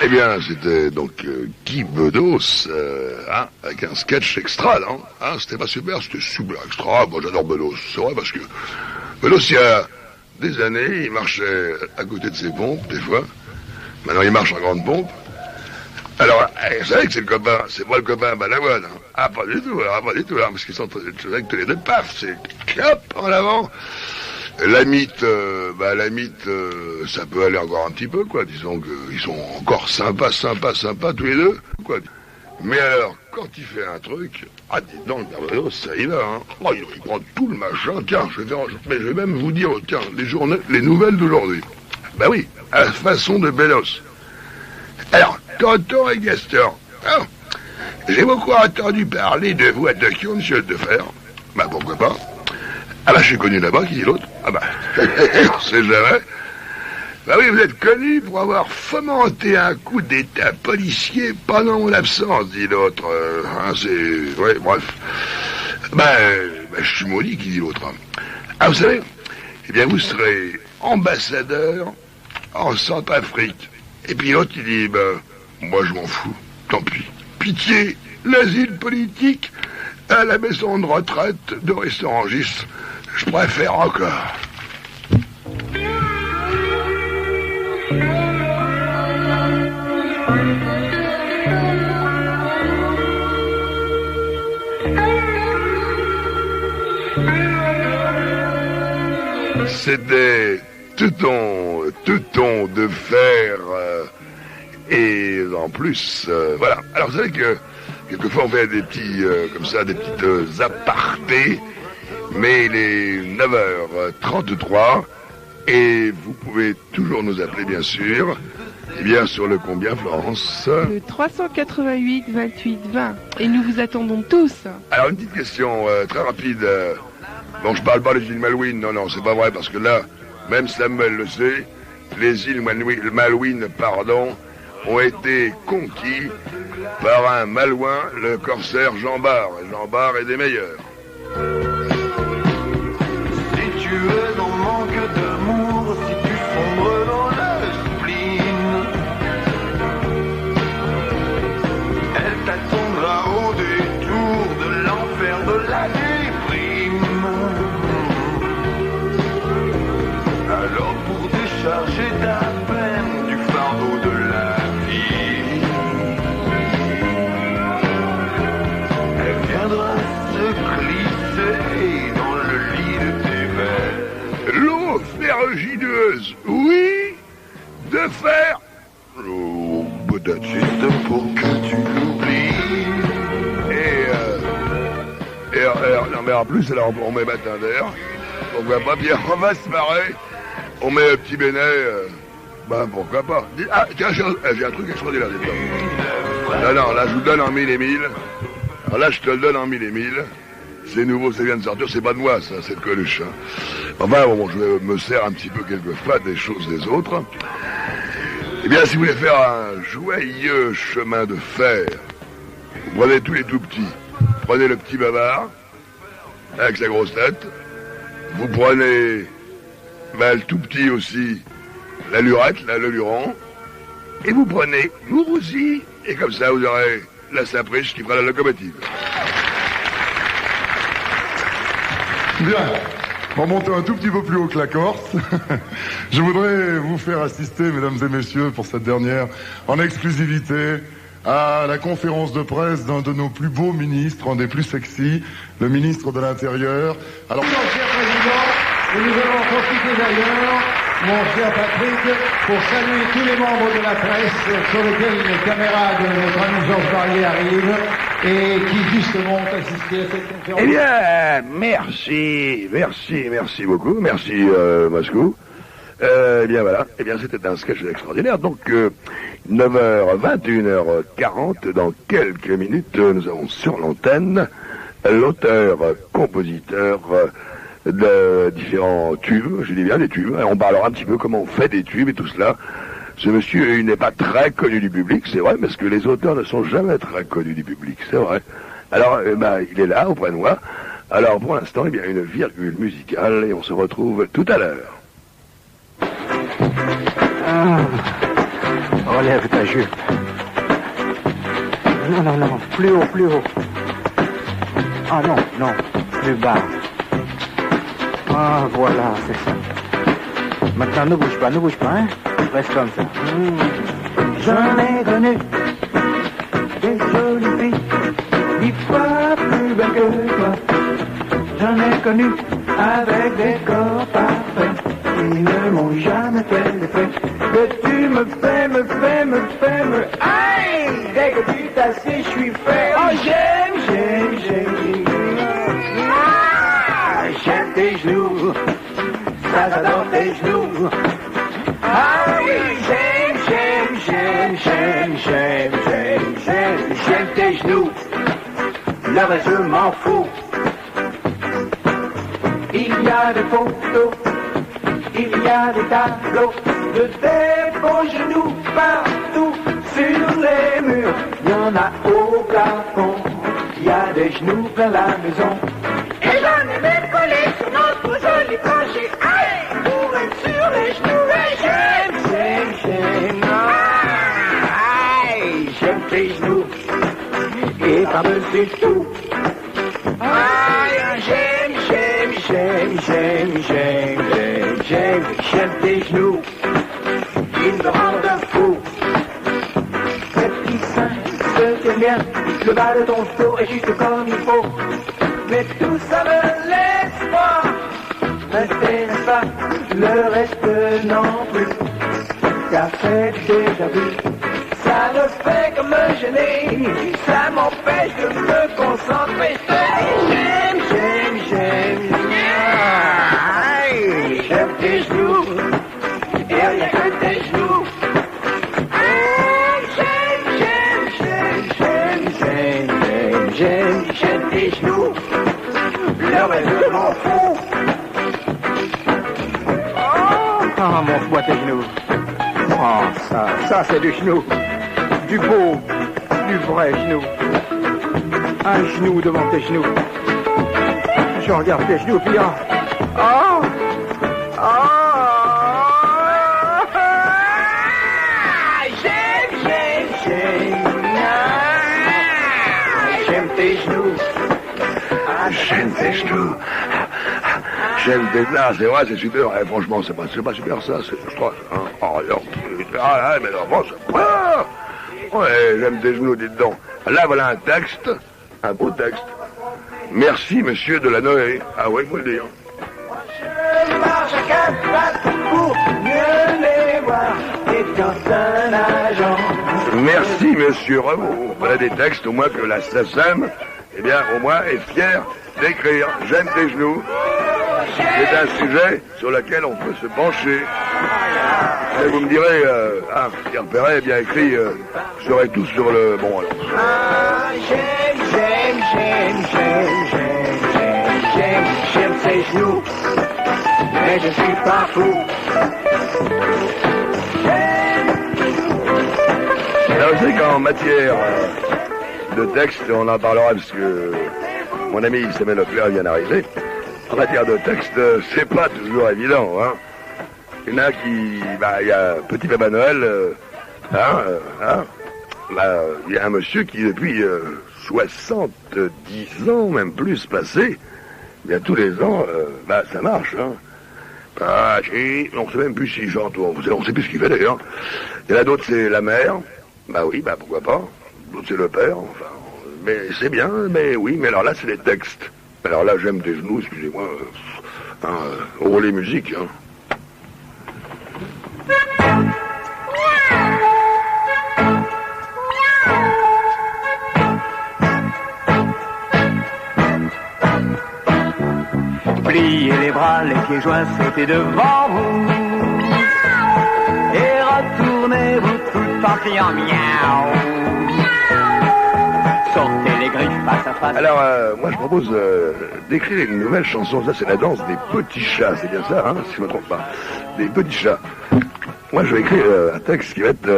Eh bien, c'était donc Guy Bedos, avec un sketch extra, non c'était pas super, c'était super extra. Moi, j'adore Bedos, c'est vrai, parce que Bedos, il y a des années, il marchait à côté de ses pompes, des fois. Maintenant, il marche en grande pompe. Alors, vous savez que c'est le copain, c'est pas le copain Balavoine, hein. Ah, pas du tout, parce qu'ils sont avec tous les deux, paf, c'est clop, en avant. La mythe, ça peut aller encore un petit peu, quoi. Disons qu'ils sont encore sympas, tous les deux, quoi. Mais alors, quand il fait un truc, dites donc, le Bedos, ça y va, hein. Oh, il prend tout le machin. Tiens, je vais même vous dire, tiens, les nouvelles d'aujourd'hui. Ben oui, à la façon de Bedos. Alors, Tonton et Gaston, j'ai beaucoup entendu parler de vous à Tokyo, monsieur le Defer. Ben pourquoi pas. Ah bah je suis connu là-bas, qui dit l'autre. Ah bah, on sait jamais. Bah oui, vous êtes connu pour avoir fomenté un coup d'état policier pendant mon absence, dit l'autre. Ouais, bref. Je suis maudit, qui dit l'autre. Ah, vous savez, eh bien, vous serez ambassadeur en Centrafrique. Et puis l'autre, il dit, moi je m'en fous, tant pis. Pitié, l'asile politique à la maison de retraite de restaurangiste, je préfère encore. C'était tout ton de fer et en plus, voilà. Alors vous savez que quelquefois on fait des petits, comme ça, des petites apartés, mais il est 9h33 et vous pouvez toujours nous appeler, bien sûr, et bien sur le combien, Florence? Le 388 28 20. Et nous vous attendons tous. Alors une petite question très rapide. Bon, je parle pas des îles Malouines, non, c'est pas vrai, parce que là, même Samuel le sait, les îles Malouines, ont été conquis par un Malouin, le corsaire Jean Bart. Et Jean Bart est des meilleurs. Si tu es en manque d'amour, si tu sombres dans le spleen, elle t'attendra au détour de l'enfer de la déprime. Alors pour décharger ta peine du fardeau de la vie, elle viendra se glisser dans le lit de tes veines. L'eau ferrugineuse, oui, de fer. Oh, peut-être Juste pour que tu l'oublies. Non mais en plus, alors on met matin d'air, on voit pas bien, on va se marrer, on met un petit bénet, pourquoi pas. Ah tiens, j'ai un truc extraordinaire des fois. Non, là je vous donne en 1000 et 1000. Alors là je te le donne en 1000 et 1000. C'est nouveau, ça vient de sortir, c'est pas de moi ça, c'est de Coluche. Hein. Enfin bon, je me sers un petit peu quelquefois des choses des autres. Eh bien si vous voulez faire un joyeux chemin de fer, vous prenez tous les tout petits. Prenez le petit bavard, avec sa grosse tête. Vous prenez le tout petit aussi, la lurette, le luron. Et vous prenez Mourouzi. Et comme ça, vous aurez la Sapriche qui fera la locomotive. Bien. Pour monter un tout petit peu plus haut que la Corse, je voudrais vous faire assister, mesdames et messieurs, pour cette dernière, en exclusivité, à la conférence de presse d'un de nos plus beaux ministres, un des plus sexy, le ministre de l'Intérieur. Alors, Cher Président, et nous allons en profiter d'ailleurs, mon cher Patrick, pour saluer tous les membres de la presse sur lesquels les caméras de notre ami Georges Barrier arrivent et qui justement ont assisté à cette conférence. Eh bien, merci beaucoup, merci Moscou. Eh bien voilà, c'était un sketch extraordinaire. Donc 9h, 21h40, dans quelques minutes, nous avons sur l'antenne l'auteur, compositeur de différents tubes, je dis bien des tubes, et on parlera un petit peu comment on fait des tubes et tout cela. Ce monsieur, il n'est pas très connu du public, c'est vrai, parce que les auteurs ne sont jamais très connus du public, c'est vrai. Alors, il est là, auprès de moi. Alors, pour l'instant, une virgule musicale, et on se retrouve tout à l'heure. Relève ta jupe. Non, non, non, plus haut, plus haut. Ah non, non, plus bas. Ah, voilà, c'est ça. Maintenant, ne bouge pas, hein. Reste comme ça. J'en ai connu des jolies filles, 10 fois plus belles que toi. J'en ai connu avec des corps parfaits, ils ne m'ont jamais fait l'effet que tu me fais. Aïe! Dès que tu t'assieds, je suis fait. Oh, j'aime. Ah, j'aime tes genoux, ça j'adore tes genoux. Ah oui, j'aime tes genoux. Le reste, je m'en fous. Il y a des photos, il y a des tableaux de tes beaux genoux partout sur les murs. Il y en a au plafond, il y a des genoux plein la maison. Et j'en ai même collé sur notre joli plancher. Aïe, pour être sur les genoux. Et j'aime, aïe, j'aime tes genoux. Et par-dessus tout, aïe, j'aime tes genoux, ils me rendent fou. Tes petits seins se tiennent bien, le bas de ton dos est juste comme il faut. Mais tout ça me laisse pas rester, n'est-ce pas? Le reste non plus, car c'est déjà vu. Ça ne fait que me gêner, ça m'empêche de me concentrer. J'aime tes genoux, et rien que tes genoux. J'aime tes genoux, le reste je m'en fous. Ah, mon fou à tes genoux. Oh, ça c'est du genou, du beau, du vrai genou. Un genou devant tes genoux. Je regarde tes genoux, puis j'aime tes genoux. J'aime tes genoux. J'aime tes... Ah, c'est vrai, c'est super. Eh, franchement, c'est pas super, ça. Je crois... Hein. Oh, alors, mais alors, bon, c'est... Ouais, j'aime tes genoux, dites donc. Là, voilà un texte. Un beau texte. Merci, monsieur Delanoë. Ah ouais, faut le dire. Je marche à 4 pattes pour mieux les voir. Et quand un agent... Merci, monsieur Rameau. Voilà des textes, au moins que la SACEM, eh bien, au moins, est fière d'écrire. J'aime tes genoux. C'est un sujet sur lequel on peut se pencher. Et vous me direz, Pierre Perret, bien écrit, serait tout sur le... Bon, alors. J'aime ses genoux, mais je suis pas fou. Alors, vous savez qu'en matière de texte, on en parlera parce que mon ami Samuel Leclerc vient d'arriver. En matière de texte, c'est pas toujours évident, hein. Il y en a qui... il y a Petit Papa Noël, il y a un monsieur qui, depuis 70 ans, même plus passé, bien tous les ans, ça marche, hein. On sait même plus s'il chante, on sait plus ce qu'il fait d'ailleurs. Il y en a d'autres, c'est la mère. Oui, pourquoi pas. D'autres, c'est le père, enfin. Mais c'est bien, mais oui, mais alors là, c'est les textes. Alors là, j'aime tes genoux, excusez-moi. Oh, les musiques, hein. Pliez les bras, les pieds joints, sautez devant vous. Et retournez-vous tout en criant miaou. Sortez les griffes face à face. Alors, moi je propose d'écrire une nouvelle chanson. Ça, c'est la danse des petits chats. C'est bien ça, hein, si je ne me trompe pas. Des petits chats. Moi, je vais écrire un texte qui va être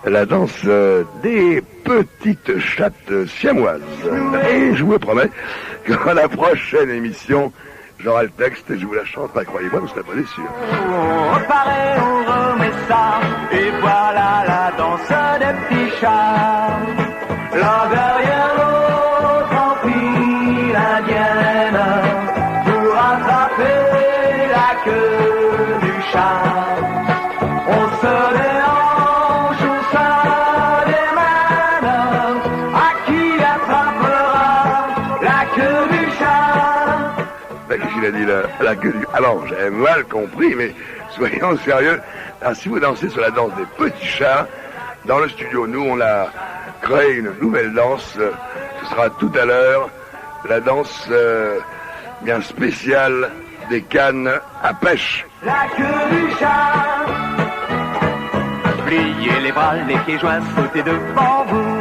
la danse des petites chattes siamoises. Et je vous promets qu'à la prochaine émission, j'aurai le texte et je vous la chanterai. Croyez-moi, vous ne serez pas déçus. On reparaît, on remet ça, et voilà la danse. des petits chats. L'un derrière l'autre en file indienne pour attraper la queue du chat. On se déhanche, on se démène, à qui attrapera la queue du chat. Ben, qu'est-ce qu'il a dit là? La queue du... Alors, j'avais mal compris, mais soyons sérieux. Alors, si vous dansez sur la danse des petits chats, dans le studio, nous, on a créé une nouvelle danse. Ce sera tout à l'heure, la danse bien spéciale des cannes à pêche. La queue du chat. Pliez les bras, les pieds joints, sautez devant vous.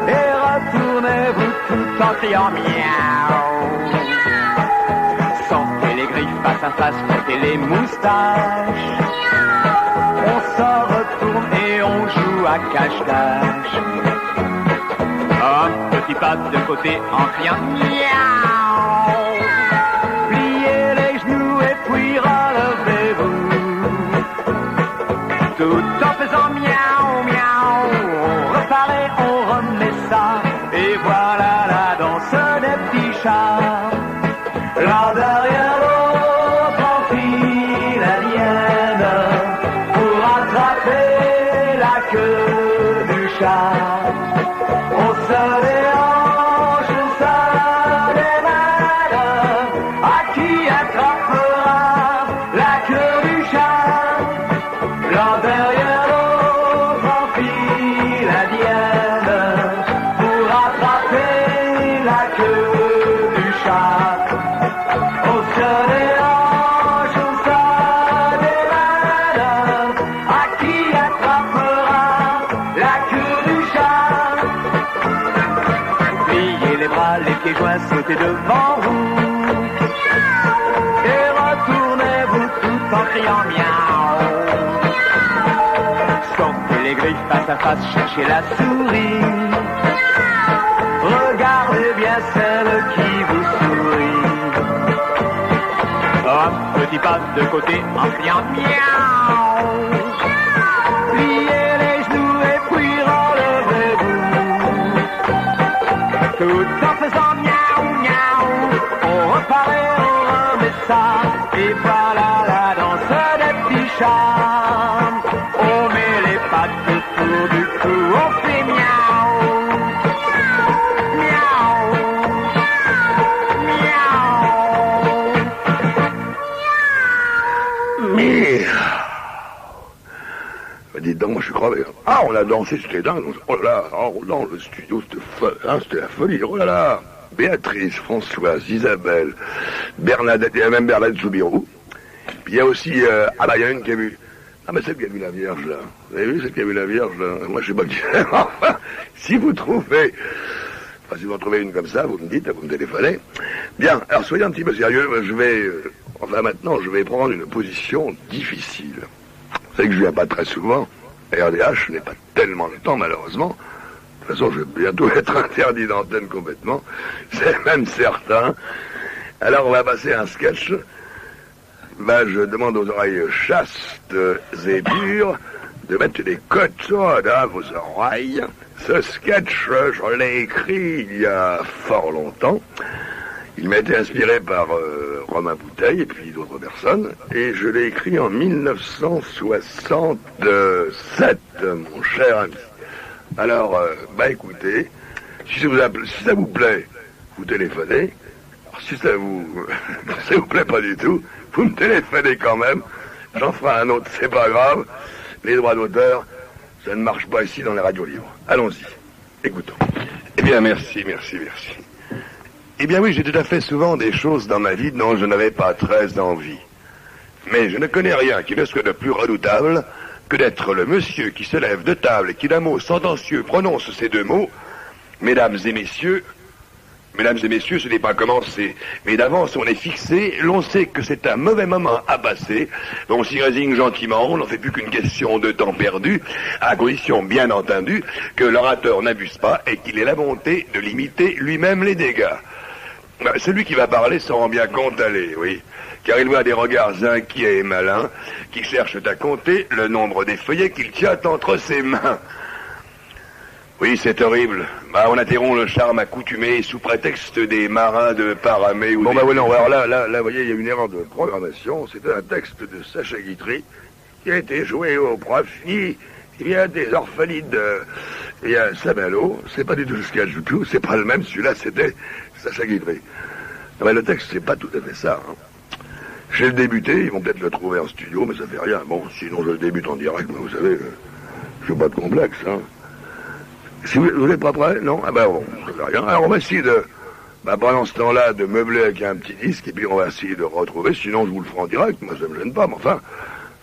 Et retournez-vous tout en criant miaou. Sortez les griffes face à face, frottez les moustaches. On se retourne et on joue à cache-cache. Un petit pas de côté en criant miaou. Pliez les genoux et puis relevez-vous. Tout en faisant miaou, miaou. On repart et on remet ça. Et voilà la danse des petits chats. L'un derrière l'autre en file indienne pour attraper la queue du chat. On se déhanche, on se démène, à qui attrapera la queue du chat. L'un derrière l'autre en file indienne pour attraper la queue du chat. On se déhanche, on se démène, à qui attrapera la queue du chat. Pliez les bras, les pieds joints, sautez devant vous. Et retournez-vous tout en criant miaou. Sortez les griffes face à face, cherchez la souris. Regardez bien celle qui vous sourit. Un petit pas de côté en criant miaou. Pliez les genoux et puis relevez-vous. Tout en faisant miaou, miaou. On repart et on remet ça. Et voilà la danse des petits chats. On met les pattes autour du cou, on fait miaou. Miaou. Miaou. Mais... Dites donc, moi je suis crevé. Ah, on a dansé, c'était dingue. Oh là là, oh, dans le studio, c'était la folie. Oh là là. Béatrice, Françoise, Isabelle, Bernadette, il y a même Bernadette Soubirou. Puis il y a aussi... ah bah il y a une qui a vu... Ah mais celle qui a vu la Vierge là. Vous avez vu celle qui a vu la Vierge là? Moi je sais pas qui... Enfin, si vous trouvez... Enfin, si vous en trouvez une comme ça, vous me dites, vous me téléphonez. Bien, alors soyez un petit peu sérieux. Je vais... Enfin maintenant, je vais prendre une position difficile. Vous savez que je viens pas très souvent. RDH n'est pas tellement le temps, malheureusement. De toute façon, je vais bientôt être interdit d'antenne complètement. C'est même certain. Alors, on va passer un sketch. Ben, je demande aux oreilles chastes et pures de mettre des cotodes à vos oreilles. Ce sketch, je l'ai écrit il y a fort longtemps. Il m'a été inspiré par Romain Bouteille et puis d'autres personnes. Et je l'ai écrit en 1967, mon cher ami. Alors, bah écoutez, si ça vous plaît, vous téléphonez. Alors, si ça vous plaît pas du tout, vous me téléphonez quand même. J'en ferai un autre, c'est pas grave. Les droits d'auteur, ça ne marche pas ici dans les radios libres. Allons-y, écoutons. Eh bien, merci. Eh bien oui, j'ai déjà fait souvent des choses dans ma vie dont je n'avais pas très envie. Mais je ne connais rien qui ne soit de plus redoutable que d'être le monsieur qui se lève de table et qui d'un mot sentencieux prononce ces deux mots. Mesdames et messieurs, ce n'est pas commencé. Mais d'avance, on est fixé, l'on sait que c'est un mauvais moment à passer. On s'y résigne gentiment, on n'en fait plus qu'une question de temps perdu, à condition, bien entendu, que l'orateur n'abuse pas et qu'il ait la bonté de limiter lui-même les dégâts. Celui qui va parler s'en rend bien compte, allez, oui. Car il voit des regards inquiets et malins qui cherchent à compter le nombre des feuillets qu'il tient entre ses mains. Oui, c'est horrible. On interrompt le charme accoutumé sous prétexte des marins de Paramé ou... Bon, oui, non, alors là, vous voyez, il y a une erreur de programmation. C'était un texte de Sacha Guitry qui a été joué au profit, des orphelines Saint-Malo. C'est pas du tout le sketch du tout, c'est pas le même, celui-là, c'était Sacha Guitry. Mais le texte, c'est pas tout à fait ça, hein. J'ai le débuté, ils vont peut-être le trouver en studio, mais ça fait rien. Bon, sinon je le débute en direct, mais vous savez, je n'ai pas de complexe, hein. Si vous n'êtes pas prêts, non? Ah ben bon, ça fait rien. Alors on va essayer de, pendant ce temps-là, de meubler avec un petit disque, et puis on va essayer de retrouver, sinon je vous le ferai en direct, moi ça me gêne pas, mais enfin,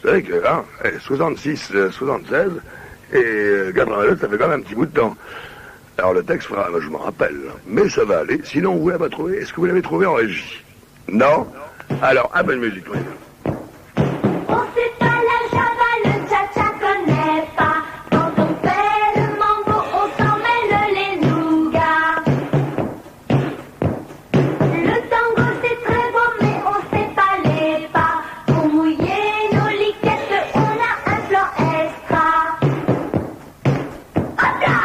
vous savez que, 66, 76, et 82, ça fait quand même un petit bout de temps. Alors le texte, je m'en rappelle, mais ça va aller, sinon vous l'avez pas trouvé. Est-ce que vous l'avez trouvé en régie? Non? Alors, un peu de musique, oui. On fait pas la java, le cha-cha connaît pas. Quand on fait le mambo, on s'en mêle les nougats. Le tango c'est très beau, mais on sait pas les pas. Pour mouiller nos liquettes, on a un plan extra. Hop là!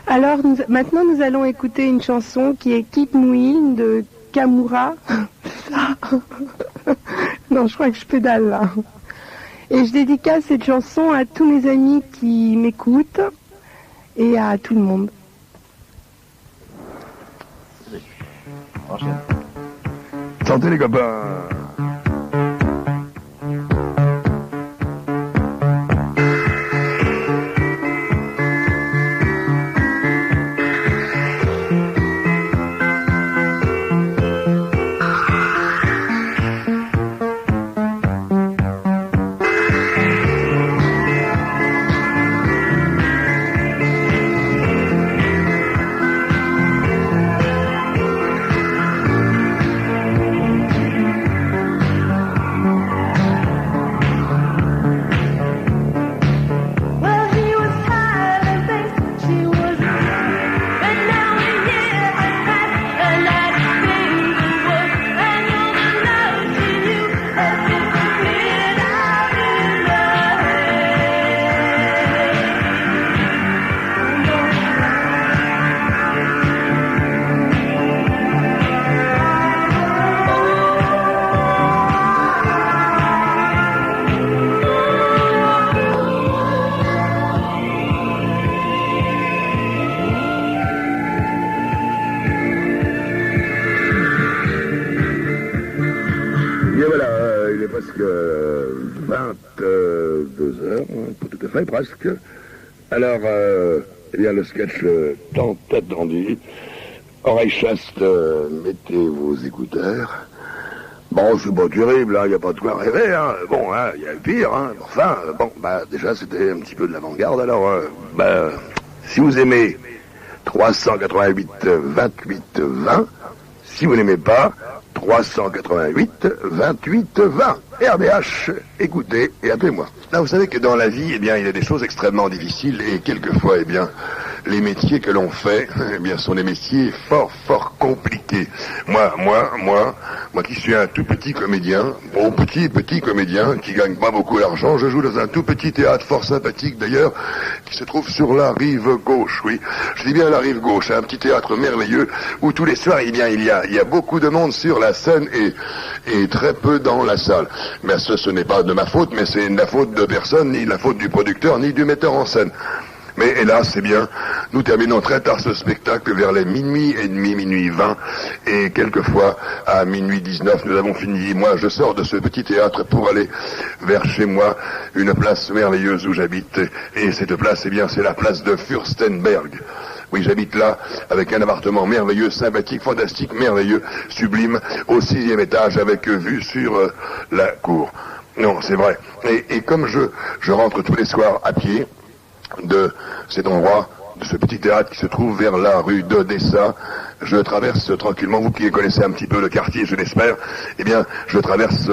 Alors, maintenant, nous allons écouter une chanson qui est Keep Moving de Kamura. Non, je crois que je pédale là. Et je dédicace cette chanson à tous mes amis qui m'écoutent et à tout le monde. prochaine. Santé les copains. Presque. Alors, eh bien, le sketch tant attendu. Oreille chaste, mettez vos écouteurs. Bon, c'est pas terrible, il n'y a pas de quoi rêver, hein. Bon, il y a pire, hein. Enfin, bon, déjà, c'était un petit peu de l'avant-garde. Alors, si vous aimez 388 28 20, si vous n'aimez pas, 388 28 20. RBH, écoutez et appelez-moi. Là, vous savez que dans la vie, eh bien, il y a des choses extrêmement difficiles et quelquefois, eh bien, les métiers que l'on fait, eh bien, sont des métiers fort compliqués. Moi qui suis un tout petit comédien, bon, petit comédien, qui gagne pas beaucoup d'argent, je joue dans un tout petit théâtre fort sympathique d'ailleurs, qui se trouve sur la rive gauche, oui. Je dis bien la rive gauche, un petit théâtre merveilleux, où tous les soirs, eh bien, il y a beaucoup de monde sur la scène et très peu dans la salle. Mais ce n'est pas de ma faute, mais c'est la faute de personne, ni la faute du producteur, ni du metteur en scène. Mais hélas, c'est bien, nous terminons très tard ce spectacle vers les minuit et demi, minuit 20, et quelquefois à minuit 19, nous avons fini. Moi, je sors de ce petit théâtre pour aller vers chez moi, une place merveilleuse où j'habite, et cette place, eh bien, c'est la place de Fürstenberg. Oui, j'habite là, avec un appartement merveilleux, sympathique, fantastique, merveilleux, sublime, au 6e étage, avec vue sur la cour. Non, c'est vrai. Et comme je rentre tous les soirs à pied de cet endroit, de ce petit théâtre qui se trouve vers la rue d'Odessa, je traverse tranquillement, vous qui connaissez un petit peu le quartier, je l'espère, eh bien, je traverse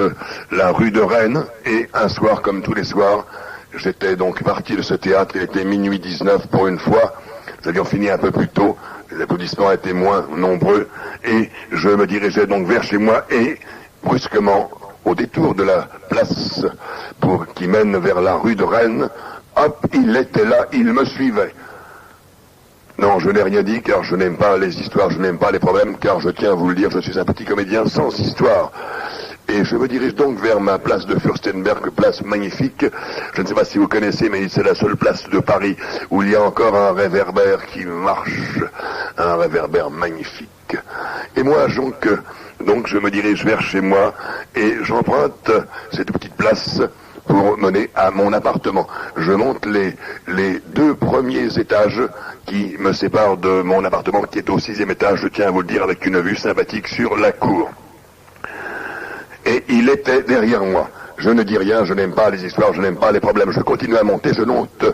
la rue de Rennes, et un soir, comme tous les soirs, j'étais donc parti de ce théâtre, il était minuit 19 pour une fois, nous avions fini un peu plus tôt, les applaudissements étaient moins nombreux, et je me dirigeais donc vers chez moi, et brusquement, au détour de la place qui mène vers la rue de Rennes, hop, il était là, il me suivait. Non, je n'ai rien dit, car je n'aime pas les histoires, je n'aime pas les problèmes, car je tiens à vous le dire, je suis un petit comédien sans histoire. Et je me dirige donc vers ma place de Fürstenberg, place magnifique. Je ne sais pas si vous connaissez, mais c'est la seule place de Paris où il y a encore un réverbère qui marche, un réverbère magnifique. Et moi, donc je me dirige vers chez moi et j'emprunte cette petite place pour mener à mon appartement. Je monte les 2 premiers étages qui me séparent de mon appartement qui est au 6e étage, je tiens à vous le dire, avec une vue sympathique sur la cour. Et il était derrière moi. Je ne dis rien, je n'aime pas les histoires, je n'aime pas les problèmes. Je continue à monter, je monte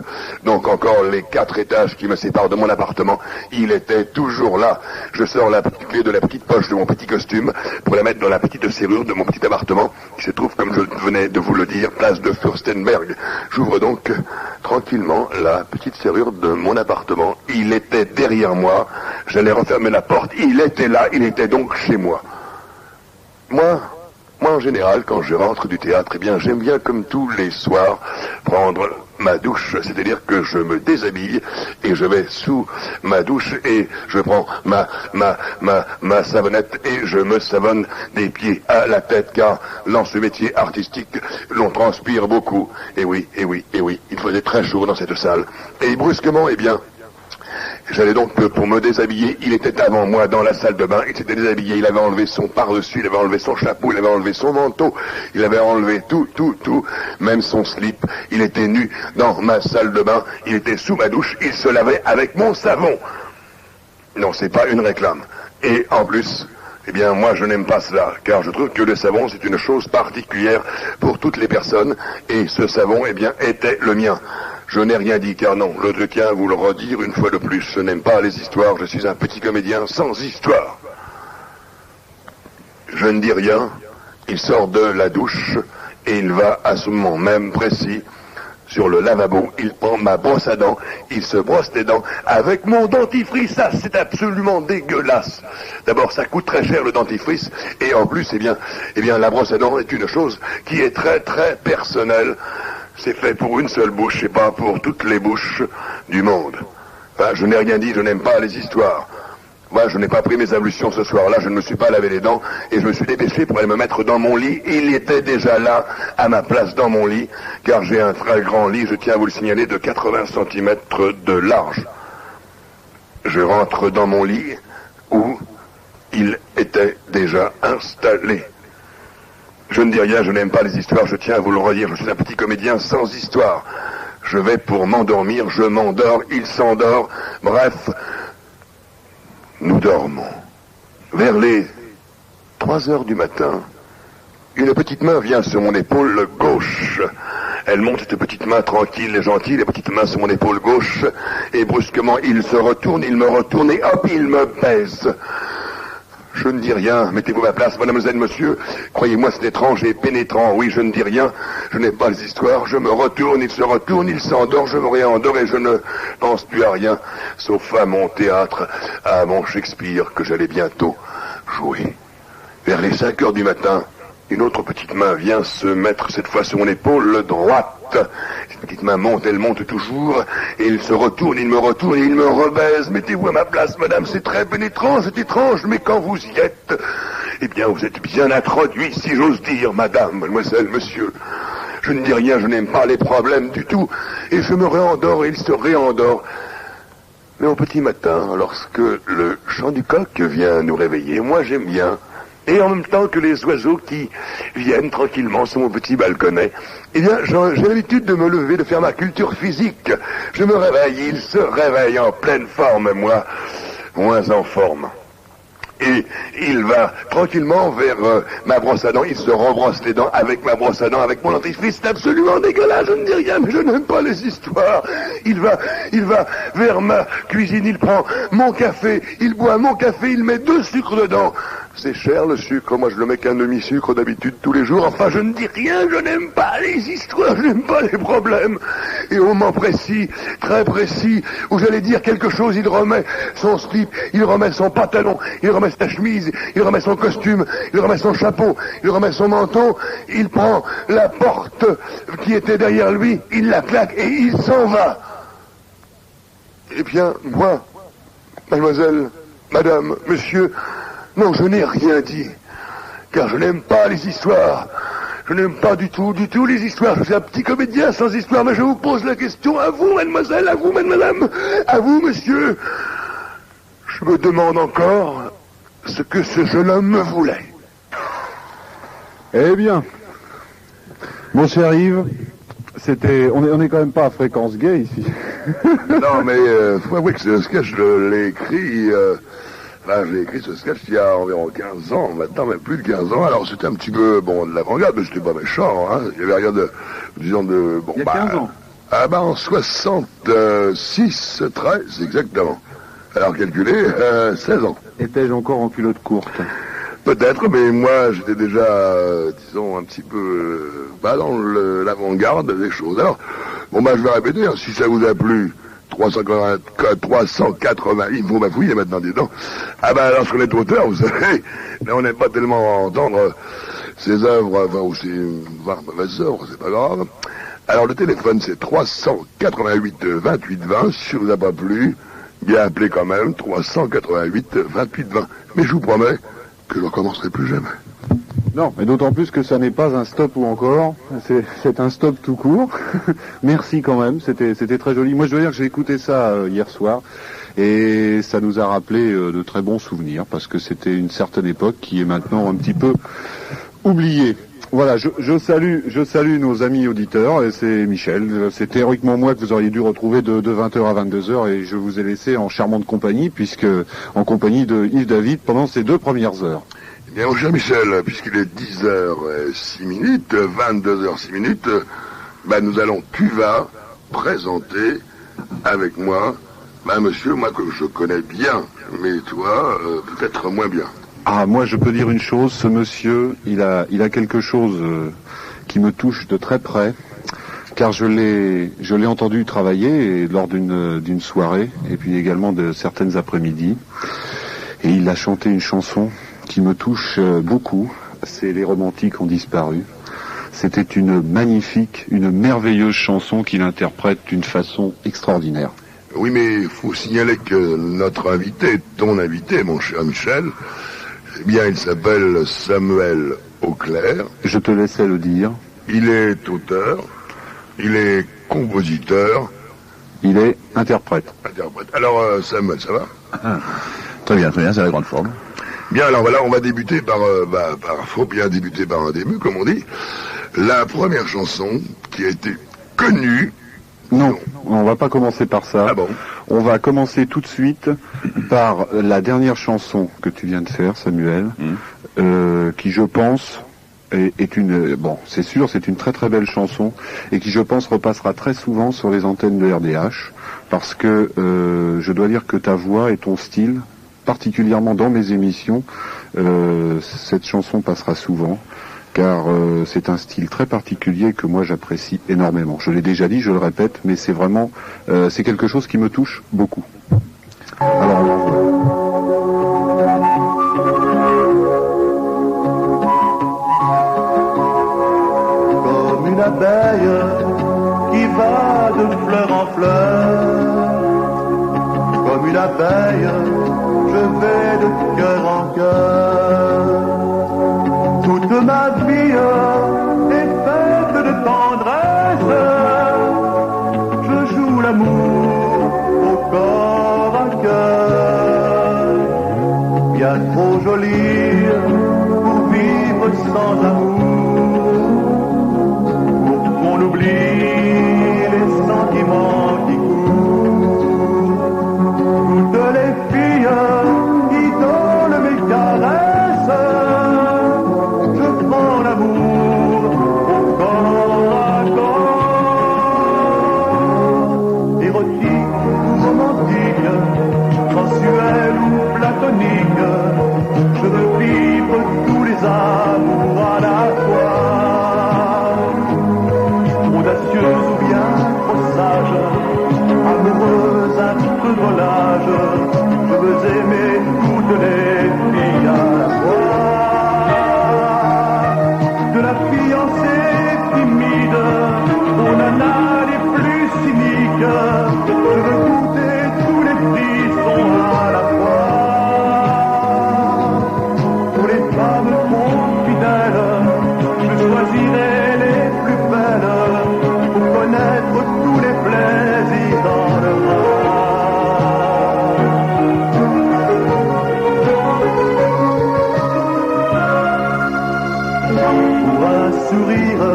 donc encore les 4 étages qui me séparent de mon appartement. Il était toujours là. Je sors la petite clé de la petite poche de mon petit costume pour la mettre dans la petite serrure de mon petit appartement qui se trouve, comme je venais de vous le dire, place de Fürstenberg. J'ouvre donc tranquillement la petite serrure de mon appartement. Il était derrière moi. J'allais refermer la porte. Il était là, il était donc chez moi. Moi, en général, quand je rentre du théâtre, eh bien, j'aime bien, comme tous les soirs, prendre ma douche, c'est-à-dire que je me déshabille et je vais sous ma douche et je prends ma savonnette et je me savonne des pieds à la tête, car dans ce métier artistique, l'on transpire beaucoup. Et oui, il faisait très chaud dans cette salle. Et brusquement, eh bien, J'allais donc pour me déshabiller, il était avant moi dans la salle de bain, il s'était déshabillé, il avait enlevé son par-dessus, il avait enlevé son chapeau, il avait enlevé son manteau, il avait enlevé tout, même son slip, il était nu dans ma salle de bain, il était sous ma douche, il se lavait avec mon savon. Non, c'est pas une réclame. Et en plus, eh bien, moi, je n'aime pas cela, car je trouve que le savon, c'est une chose particulière pour toutes les personnes, et ce savon, eh bien, était le mien. Je n'ai rien dit, car non, je tiens à vous le redire une fois de plus, je n'aime pas les histoires, je suis un petit comédien sans histoire. Je ne dis rien, il sort de la douche, et il va à ce moment même précis, sur le lavabo, il prend ma brosse à dents, il se brosse les dents avec mon dentifrice, ça c'est absolument dégueulasse. D'abord ça coûte très cher le dentifrice, et en plus, eh bien la brosse à dents est une chose qui est très très personnelle. C'est fait pour une seule bouche, et pas pour toutes les bouches du monde. Enfin, je n'ai rien dit, je n'aime pas les histoires. Moi, je n'ai pas pris mes ablutions ce soir-là, je ne me suis pas lavé les dents, et je me suis dépêché pour aller me mettre dans mon lit. Il était déjà là, à ma place dans mon lit, car j'ai un très grand lit, je tiens à vous le signaler, de 80 cm de large. Je rentre dans mon lit, où il était déjà installé. Je ne dis rien, je n'aime pas les histoires, je tiens à vous le redire, je suis un petit comédien sans histoire. Je vais pour m'endormir, je m'endors, il s'endort, bref, nous dormons. Vers les 3 heures du matin, une petite main vient sur mon épaule gauche. Elle monte, cette petite main tranquille et gentille, la petite main sur mon épaule gauche, et brusquement il se retourne, il me retourne, et hop, il me baise. Je ne dis rien, mettez-vous à ma place, mademoiselle, monsieur. Croyez-moi, c'est étrange et pénétrant. Oui, je ne dis rien, je n'ai pas les histoires. Je me retourne, il se retourne, il s'endort, je me réendors et je ne pense plus à rien, sauf à mon théâtre, à mon Shakespeare que j'allais bientôt jouer. Vers les 5 heures du matin, une autre petite main vient se mettre cette fois sur mon épaule droite. Cette petite main monte, elle monte toujours, et il se retourne, il me retourne, et il me rebaise. Mettez-vous à ma place, madame, c'est très pénétrant, c'est étrange, mais quand vous y êtes, eh bien, vous êtes bien introduit, si j'ose dire, madame, mademoiselle, monsieur. Je ne dis rien, je n'aime pas les problèmes du tout, et je me réendors, et il se réendort. Mais au petit matin, lorsque le chant du coq vient nous réveiller, moi j'aime bien, et en même temps que les oiseaux qui viennent tranquillement sur mon petit balconnet, eh bien, j'ai l'habitude de me lever, de faire ma culture physique. Je me réveille, il se réveille en pleine forme, moi, moins en forme. Et il va tranquillement vers ma brosse à dents, il se rebrosse les dents avec ma brosse à dents, avec mon dentifrice, c'est absolument dégueulasse, je ne dis rien, mais je n'aime pas les histoires. Il va vers ma cuisine, il prend mon café, il boit mon café, il met 2 sucres dedans. C'est cher le sucre, moi je le mets qu'un demi-sucre d'habitude tous les jours, enfin je ne dis rien, je n'aime pas les histoires, je n'aime pas les problèmes. Et au moment précis, très précis, où j'allais dire quelque chose, il remet son slip, il remet son pantalon, il remet sa chemise, il remet son costume, il remet son chapeau, il remet son menton, il prend la porte qui était derrière lui, il la claque et il s'en va. Eh bien, moi, mademoiselle, madame, monsieur, non, je n'ai rien dit, car je n'aime pas les histoires. Je n'aime pas du tout les histoires. Je suis un petit comédien sans histoire, mais je vous pose la question à vous, mademoiselle, à vous, madame, à vous, monsieur. Je me demande encore ce que ce jeune homme me voulait. Eh bien, mon cher Yves, on est quand même pas à fréquence gay ici. Non, mais faut avouer que ce sketch, je l'ai écrit... j'ai écrit ce sketch il y a environ 15 ans, maintenant même plus de 15 ans, alors c'était un petit peu, de l'avant-garde, mais c'était pas méchant, hein, il y avait rien de, disons de... il y a 15 ans en 66, 13, exactement. Alors calculez, 16 ans. Étais-je encore en culotte courte? Peut-être, mais moi j'étais déjà, disons, un petit peu, dans l'avant-garde des choses. Alors, je vais répéter, hein, si ça vous a plu, 380, il faut m'affouiller maintenant, dis donc. Lorsqu'on est auteur, vous savez, mais on n'aime pas tellement entendre ses œuvres, ou ses mauvaises œuvres, c'est pas grave. Alors le téléphone c'est 388 28 20, si ça vous a pas plu, bien appelé quand même, 388 28 20. Mais je vous promets que je ne recommencerai plus jamais. Non, mais d'autant plus que ça n'est pas un stop ou encore, c'est un stop tout court. Merci quand même, c'était très joli. Moi je dois dire que j'ai écouté ça hier soir, Et ça nous a rappelé de très bons souvenirs, parce que c'était une certaine époque qui est maintenant un petit peu oubliée. Voilà, je salue nos amis auditeurs, et c'est Michel. C'est théoriquement moi que vous auriez dû retrouver de 20h à 22h, et je vous ai laissé en charmante compagnie, puisque en compagnie de Yves David pendant ces 2 premières heures. Eh bien, mon cher Michel, puisqu'il est 10h06, 22h06, nous allons, tu vas présenter avec moi, monsieur, moi que je connais bien, mais toi, peut-être moins bien. Ah, moi je peux dire une chose, ce monsieur, il a quelque chose qui me touche de très près, car je l'ai entendu travailler lors d'une soirée, et puis également de certaines après-midi, et il a chanté une chanson qui me touche beaucoup, c'est Les Romantiques ont disparu. C'était une magnifique, une merveilleuse chanson qu'il interprète d'une façon extraordinaire. Oui, mais il faut signaler que notre invité, ton invité, mon cher Michel, eh bien, il s'appelle Samuel Auclair. Je te laissais le dire. Il est auteur, il est compositeur. Il est interprète. Alors, Samuel, ça va? Très bien, c'est la grande forme. Bien, alors voilà, on va débuter faut bien débuter par un début, comme on dit. La première chanson qui a été connue. Non, on va pas commencer par ça. Ah bon? On va commencer tout de suite par la dernière chanson que tu viens de faire, Samuel, qui je pense est une, c'est sûr, c'est une très très belle chanson, et qui je pense repassera très souvent sur les antennes de RDH, parce que je dois dire que ta voix et ton style, particulièrement dans mes émissions, cette chanson passera souvent, car c'est un style très particulier que moi j'apprécie énormément. Je l'ai déjà dit, je le répète, mais c'est vraiment, c'est quelque chose qui me touche beaucoup. Alors, comme une abeille qui va de fleur en fleur, comme une abeille, je vais de cœur en cœur. Toute ma vie est faite de tendresse. Je joue l'amour au corps à cœur. Bien trop jolie pour vivre sans amour. Pour qu'on oublie les sentiments qui courent. Toutes les filles qui donnent mes caresses. Sensuel ou platonique, je veux vivre tous les amours à la fois. Audacieuse ou bien trop sage, amoureuse à tout volage, je veux aimer toutes les filles à la fois. De la fiancée timide aux nanas les plus cyniques, je veux goûter tous les frissons à la fois. Pour les femmes confidèles, je choisirai les plus belles pour connaître tous les plaisirs dans le Pour un sourire,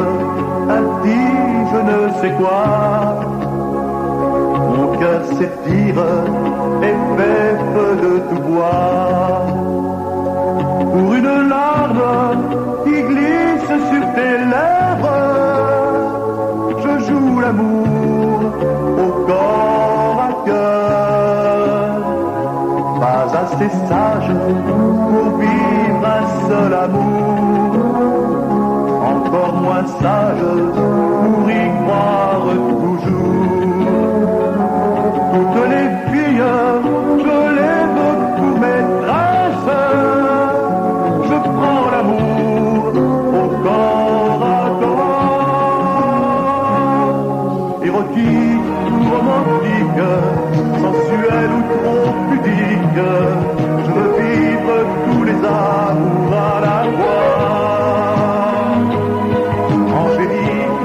un petit je ne sais quoi, mon cœur s'étire et fait feu de tout bois. Pour une larme qui glisse sur tes lèvres, je joue l'amour au corps à cœur. Pas assez sage pour vivre un seul amour, encore moins sage pour y croire toujours. Toutes les filles, je les veux pour maîtresses. Je prends l'amour au corps à corps. Érotique ou romantique, sensuel ou trop pudique, je veux vivre tous les amours à la fois. Angélique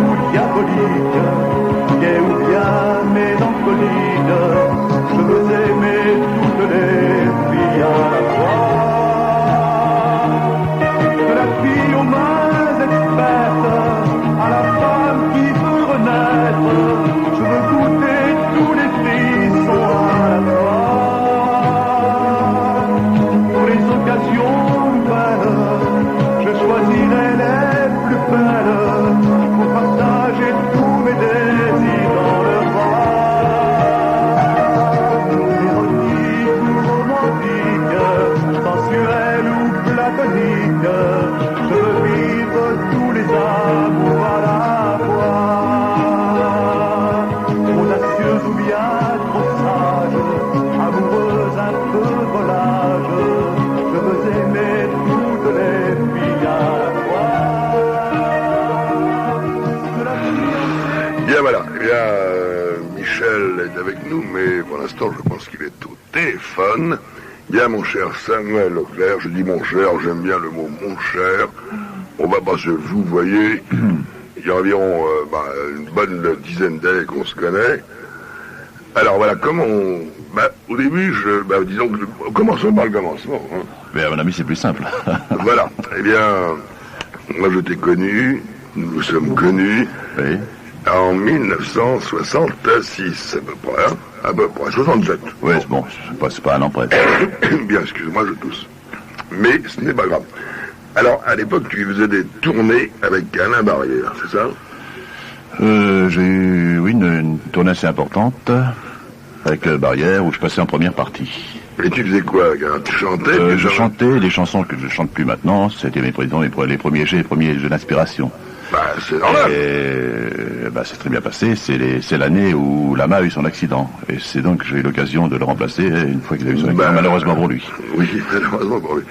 Eh bien, Michel est avec nous, mais pour l'instant, je pense qu'il est au téléphone. Bien, mon cher Samuel Leclerc, je dis mon cher, j'aime bien le mot mon cher. On va pas se vous voyez. Il y a environ une bonne dizaine d'années qu'on se connaît. Alors voilà, comment on... au début, disons que... Commençons par le commencement. Hein. Mais à mon avis, c'est plus simple. Voilà. Eh bien, moi je t'ai connu, nous nous sommes connus Oui. en 1966, à peu près. Hein. À peu près, 67. Oui, bon, c'est pas un an près. Bien, excuse-moi, je tousse. Mais ce n'est pas grave. Alors, à l'époque, tu faisais des tournées avec Alain Barrière, c'est ça? J'ai eu, oui, une tournée assez importante avec Barrière où je passais en première partie. Et tu faisais quoi? Tu chantais? Je chantais des chansons que je chante plus maintenant. C'était les premiers jets d'inspiration. C'est normal. C'est très bien passé. C'est l'année où Lama a eu son accident. Et c'est donc que j'ai eu l'occasion de le remplacer une fois qu'il a eu son accident, malheureusement pour lui. Oui, malheureusement pour lui.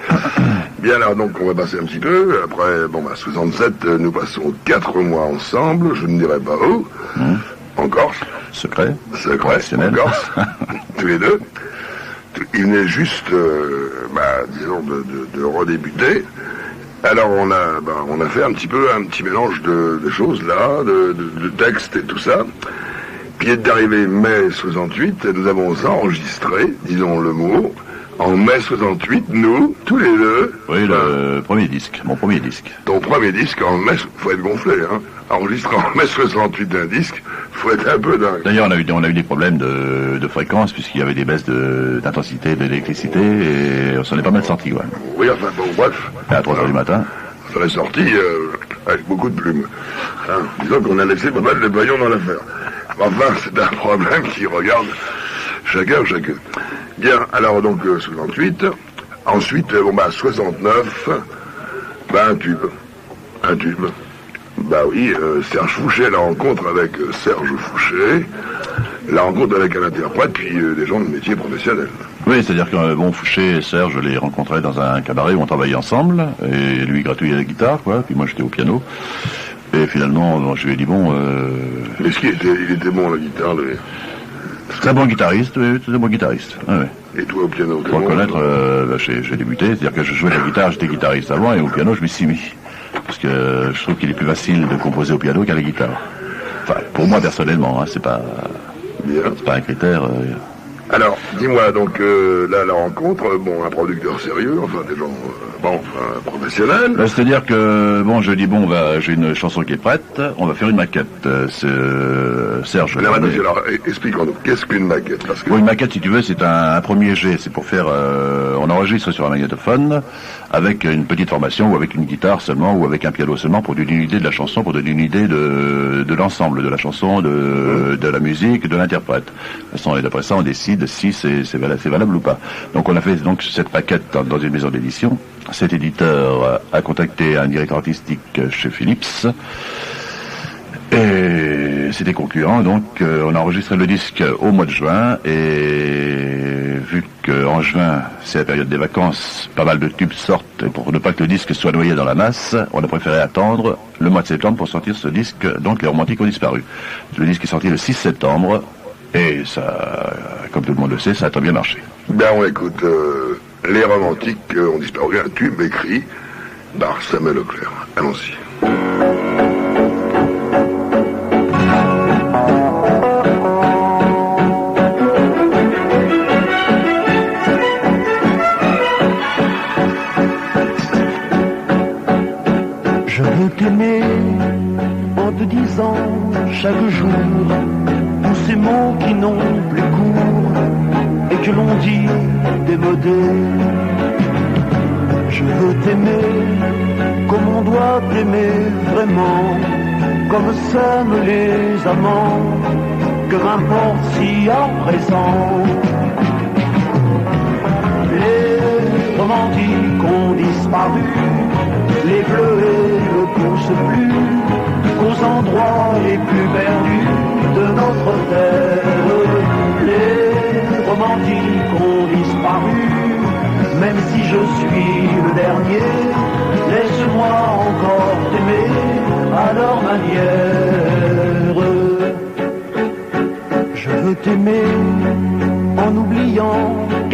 Bien, alors donc on va passer un petit peu. Après, 67, nous passons 4 mois ensemble. Je ne dirai pas où. En Corse. Secret. En Corse. Tous les deux. Il venait juste, disons, de redébuter. Alors on a fait un petit mélange de choses là, de textes et tout ça. Puis est arrivé mai 68, nous avons enregistré, disons le mot, en mai 68, nous, tous les deux. Oui, le premier disque, mon premier disque. Ton premier disque en mai, faut être gonflé, hein. Enregistré en mai 68 un disque, faut être un peu dingue. D'ailleurs, on a eu des problèmes de fréquence, puisqu'il y avait des baisses d'intensité de l'électricité, et on s'en est pas mal sorti, ouais. Oui, enfin bon, bref. À 3h du matin. On s'en est sorti avec beaucoup de plumes. Hein, disons qu'on a laissé pas mal de baillons dans l'affaire. Enfin, c'est un problème qui regarde chacun. Bien, alors donc 68. Ensuite, 69, un tube. Bah oui, Serge Fouché, la rencontre avec Serge Fouché, la rencontre avec un interprète, puis des gens de métier professionnel. Oui, c'est-à-dire que Fouché et Serge, je les rencontrais dans un cabaret où on travaillait ensemble, et lui gratouillait la guitare, quoi, puis moi j'étais au piano. Et finalement, je lui ai dit Est-ce qu'il était bon la guitare, lui? Très bon guitariste, oui, très bon guitariste. Ouais. Et toi au piano? Pour reconnaître, j'ai débuté, c'est-à-dire que je jouais la guitare, j'étais guitariste avant, et au piano je m'y suis mis. Parce que je trouve qu'il est plus facile de composer au piano qu'à la guitare. Enfin, pour moi personnellement, hein, c'est pas un critère. Alors, dis-moi, donc là, la rencontre, un producteur sérieux, enfin des gens, professionnels. C'est-à-dire que, je dis, j'ai une chanson qui est prête, on va faire une maquette. Serge. Alors, explique-nous, qu'est-ce qu'une maquette? Parce que... Une maquette, si tu veux, c'est un premier jet, c'est pour faire, on enregistre sur un magnétophone, avec une petite formation, ou avec une guitare seulement, ou avec un piano seulement, pour donner une idée de la chanson, pour donner une idée de l'ensemble de la chanson, de la musique, de l'interprète. Et d'après ça, on décide si c'est valable ou pas. Donc on a fait cette maquette dans une maison d'édition. Cet éditeur a contacté un directeur artistique chez Philips. Et c'était concluant, donc on a enregistré le disque au mois de juin, et vu qu'en juin, c'est la période des vacances, pas mal de tubes sortent, et pour ne pas que le disque soit noyé dans la masse, on a préféré attendre le mois de septembre pour sortir ce disque, donc les romantiques ont disparu. Le disque est sorti le 6 septembre, et ça, comme tout le monde le sait, ça a très bien marché. On écoute, les romantiques ont disparu, un tube écrit par Samuel Leclerc. Allons-y. Je veux t'aimer en te disant chaque jour tous ces mots qui n'ont plus cours et que l'on dit démodés. Je veux t'aimer comme on doit t'aimer vraiment, comme s'aiment les amants, que m'importe si à présent les romantiques ont disparu, les bleus ne poussent plus qu'aux endroits les plus perdus de notre terre. Les romantiques ont disparu, même si je suis le dernier, laisse-moi encore t'aimer à leur manière.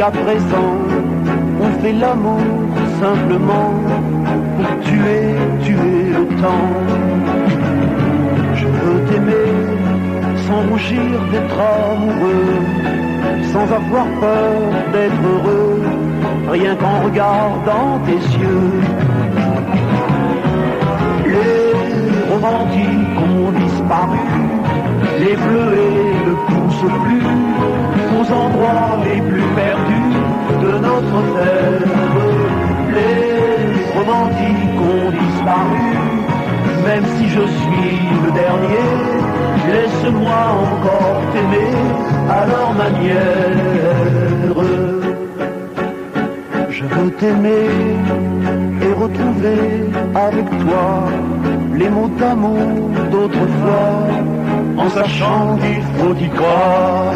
qu'à présent, on fait l'amour simplement pour tuer le temps. Je veux t'aimer sans rougir d'être amoureux, sans avoir peur d'être heureux, rien qu'en regardant tes yeux. Les romantiques ont disparu, les bleuets ne poussent plus aux endroits les plus perdus de notre terre. Les romantiques ont disparu, même si je suis le dernier, laisse-moi encore t'aimer à leur manière. Je veux t'aimer et retrouver avec toi les mots d'amour d'autrefois, en sachant qu'il faut y croire.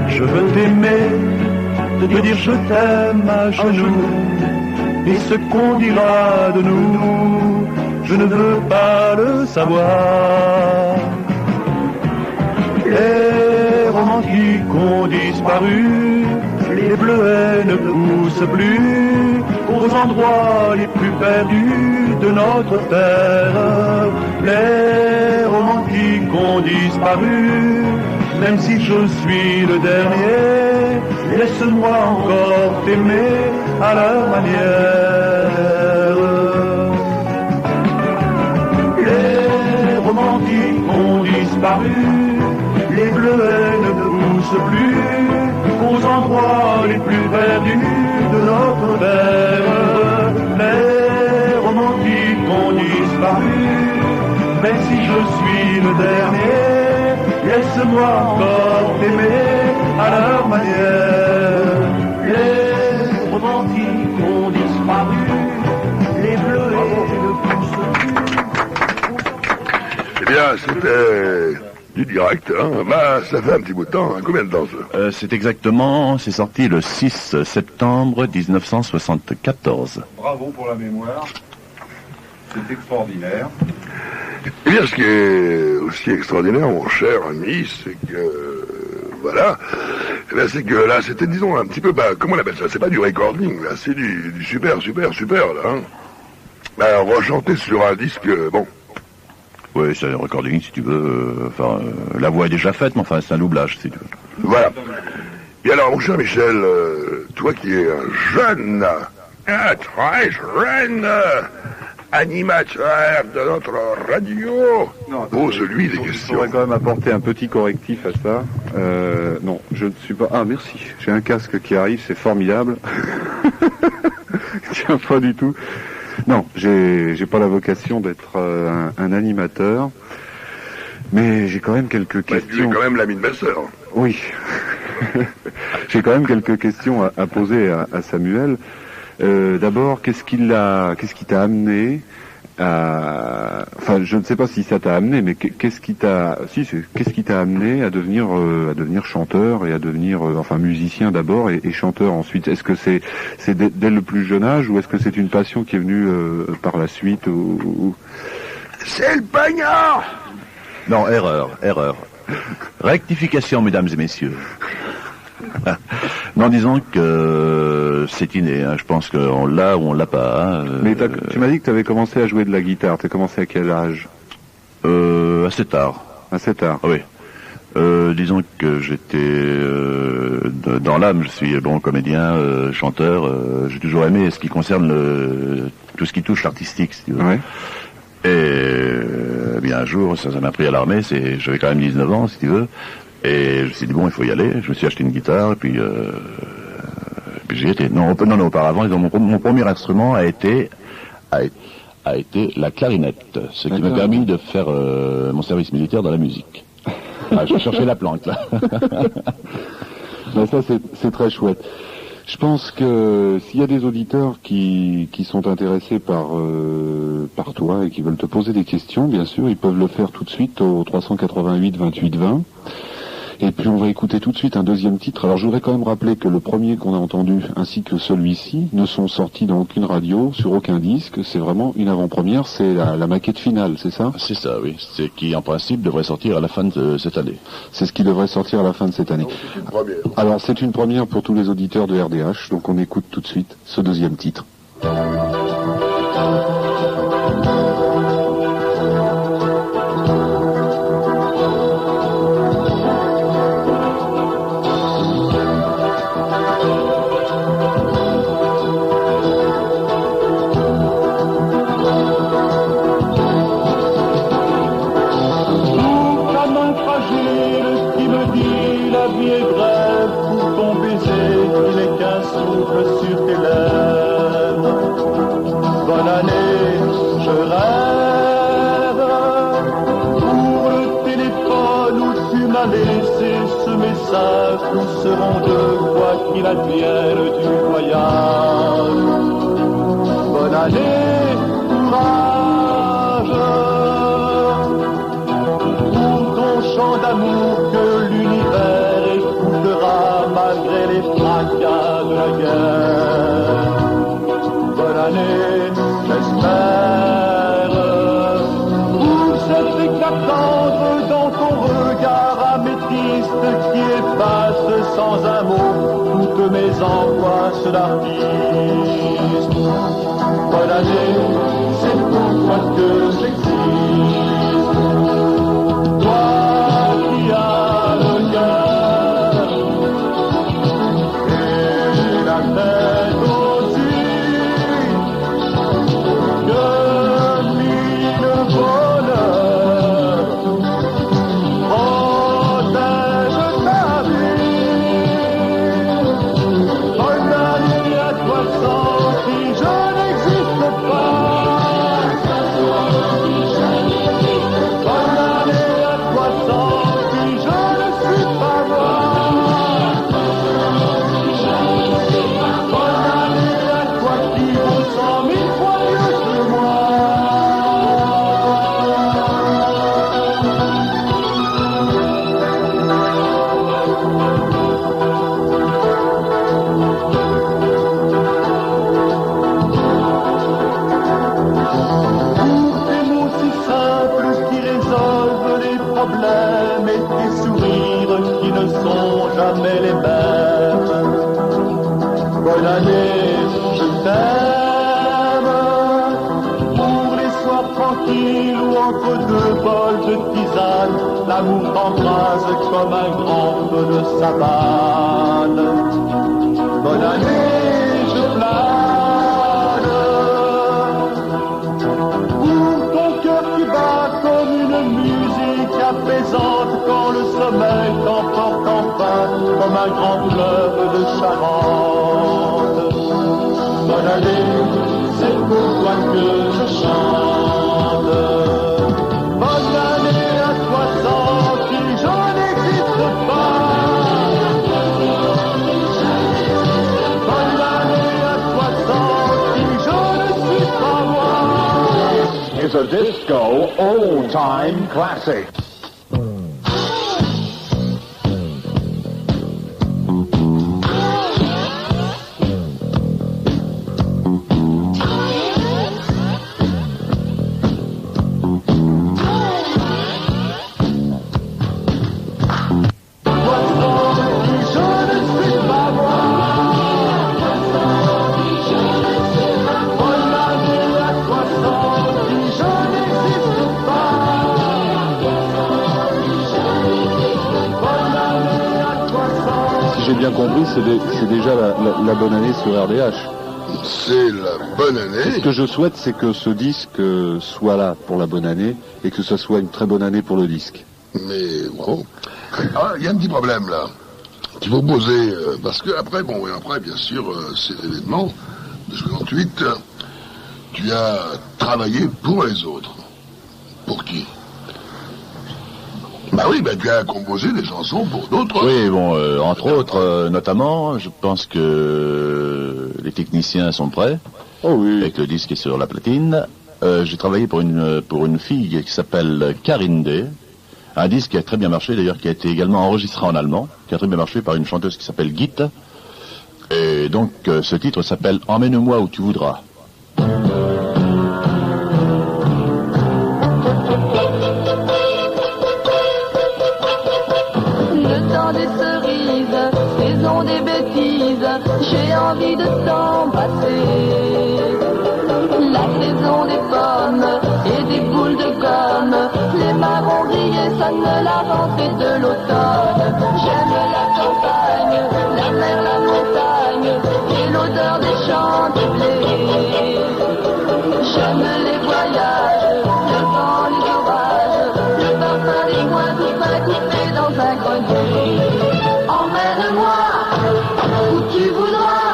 Je veux t'aimer, te dire je t'aime à genoux, et ce qu'on dira de nous, je ne veux pas le savoir. Les romantiques ont disparu, les bleuets ne poussent plus aux endroits les plus perdus de notre terre. Les romantiques ont disparu, même si je suis le dernier, laisse-moi encore t'aimer à leur manière. Les romantiques ont disparu, les bleuets ne poussent plus aux endroits les plus perdus de notre terre. Les romantiques ont disparu, même si je suis le dernier, laisse-moi encore t'aimer à leur manière. Les romantiques ont disparu, les bleuets ne poussent plus. Eh bien, c'était du direct, hein. Bah, ça fait un petit bout de temps, hein. Combien de temps ça? C'est sorti le 6 septembre 1974. Bravo pour la mémoire. C'est extraordinaire. Eh bien, ce qui est aussi extraordinaire, mon cher ami, c'est que, voilà, eh bien, c'est que là, c'était, disons, un petit peu, bah, comment on appelle ça? C'est pas du recording, là, c'est du super, là, hein. Bah, rechanté sur un disque, bon. Oui, c'est un recording, si tu veux. La voix est déjà faite, mais enfin, c'est un doublage, si tu veux. Voilà. Et alors, mon cher Michel, toi qui es un jeune, très jeune animateur de notre radio, pose-lui des questions. Je pourrais quand même apporter un petit correctif à ça. Non, je ne suis pas... Ah, merci. J'ai un casque qui arrive, c'est formidable. Tiens, pas du tout. Non, j'ai pas la vocation d'être un animateur, mais j'ai quand même quelques questions. Tu es quand même l'ami de ma sœur. Oui. J'ai quand même quelques questions à poser à Samuel. D'abord, qu'est-ce qui t'a amené à... Enfin, je ne sais pas si ça t'a amené, mais qu'est-ce qui t'a amené à devenir chanteur et à devenir musicien d'abord et chanteur ensuite? Est-ce que c'est dès le plus jeune âge ou est-ce que c'est une passion qui est venue par la suite ou... C'est le poignard! Non, erreur. Rectification, mesdames et messieurs. Non, disons que c'est inné, hein. Je pense qu'on l'a ou on l'a pas. Hein. Mais tu m'as dit que tu avais commencé à jouer de la guitare. Tu as commencé à quel âge? Assez tard. Assez tard. Oui. Disons que j'étais dans l'âme, je suis bon comédien, chanteur. J'ai toujours aimé ce qui concerne tout ce qui touche l'artistique, si tu veux. Ouais. Et bien un jour, ça m'a pris à l'armée. J'avais quand même 19 ans, si tu veux. Et je me suis dit bon, il faut y aller. Je me suis acheté une guitare et puis j'y étais. Non, auparavant, mon premier instrument a été la clarinette, ce qui m'a permis de faire mon service militaire dans la musique. Je cherchais la planque là. Ben ça c'est très chouette. Je pense que s'il y a des auditeurs qui sont intéressés par toi et qui veulent te poser des questions, bien sûr, ils peuvent le faire tout de suite au 388 28 20. Et puis on va écouter tout de suite un deuxième titre. Alors je voudrais quand même rappeler que le premier qu'on a entendu ainsi que celui-ci ne sont sortis dans aucune radio, sur aucun disque. C'est vraiment une avant-première, c'est la maquette finale, c'est ça? C'est ça, oui. C'est qui en principe devrait sortir à la fin de cette année. C'est ce qui devrait sortir à la fin de cette année. Donc, c'est une première. Alors c'est une première pour tous les auditeurs de RDH, donc on écoute tout de suite ce deuxième titre. Sur tes lèvres, bonne année, je rêve pour le téléphone où tu m'as laissé ce message. Nous serons deux, quoi qu'il advienne du voyage. Bonne année, courage pour ton chant d'amour que l'univers écoutera malgré les fracas de la guerre. Bonne année, j'espère, pour cet éclat tendre dans ton regard améthyste qui efface sans un mot toutes mes angoisses d'artiste. Bonne année, c'est pour toi que j'existe. Toi qui as le cœur et la tête aussi, que mille bonheur protège ta vie. Bonne année à toi sans qui je n'existe pas. Bonne année à toi sans qui je ne suis pas moi. Bonne année à toi qui vaut 100 000 fois mieux que moi. Pour tes mots si simples qui résolvent les problèmes et tes sourires qui ne sont jamais les mêmes. Bonne année, je t'aime. Pour les soirs tranquilles ou entre deux bols de tisane, l'amour t'embrase comme un grand feu de savane. Bonne année, je plane. Pour ton cœur qui bat comme une musique apaisante quand le sommeil t'emporte enfin comme un grand fleuve de Charente. Bonne année, c'est pour toi que je chante. Bonne année à toi sans qui je n'existe pas. Bonne année à toi sans qui je ne suis pas moi. Is a disco all-time classic. Toi sans qui je ne suis pas moi. Bonne année à toi sans qui je n'existe pas. Bonne année à toi sans. Si j'ai bien compris, c'est déjà la bonne année sur RDH. C'est la bonne année. Ce que je souhaite, c'est que ce disque soit là pour la bonne année et que ce soit une très bonne année pour le disque. Mais bon, il y a un petit problème là qu'il faut poser parce que après, bien sûr, c'est l'événement de 68. Tu as travaillé pour les autres. Pour qui? Bah oui, tu as composé des chansons pour d'autres. Oui, bon, entre autres, notamment, je pense que les techniciens sont prêts. Oh oui. Avec le disque est sur la platine. J'ai travaillé pour une fille qui s'appelle Karine Day, Un disque qui a très bien marché, d'ailleurs, qui a été également enregistré en allemand, qui a très bien marché par une chanteuse qui s'appelle Gitte. Et donc, ce titre s'appelle « Emmène-moi où tu voudras ». Le temps des cerises, saison des bêtises, j'ai envie de t'embrasser. La saison des pommes et des boules de gomme, les marrons grillés sonnent la rentrée de l'automne. J'aime la campagne, la mer, la montagne et l'odeur des champs de blé. J'aime les voyages, le vent, les orages, le parfum des coins de pain coupé dans un grenier. Emmène-moi où tu voudras,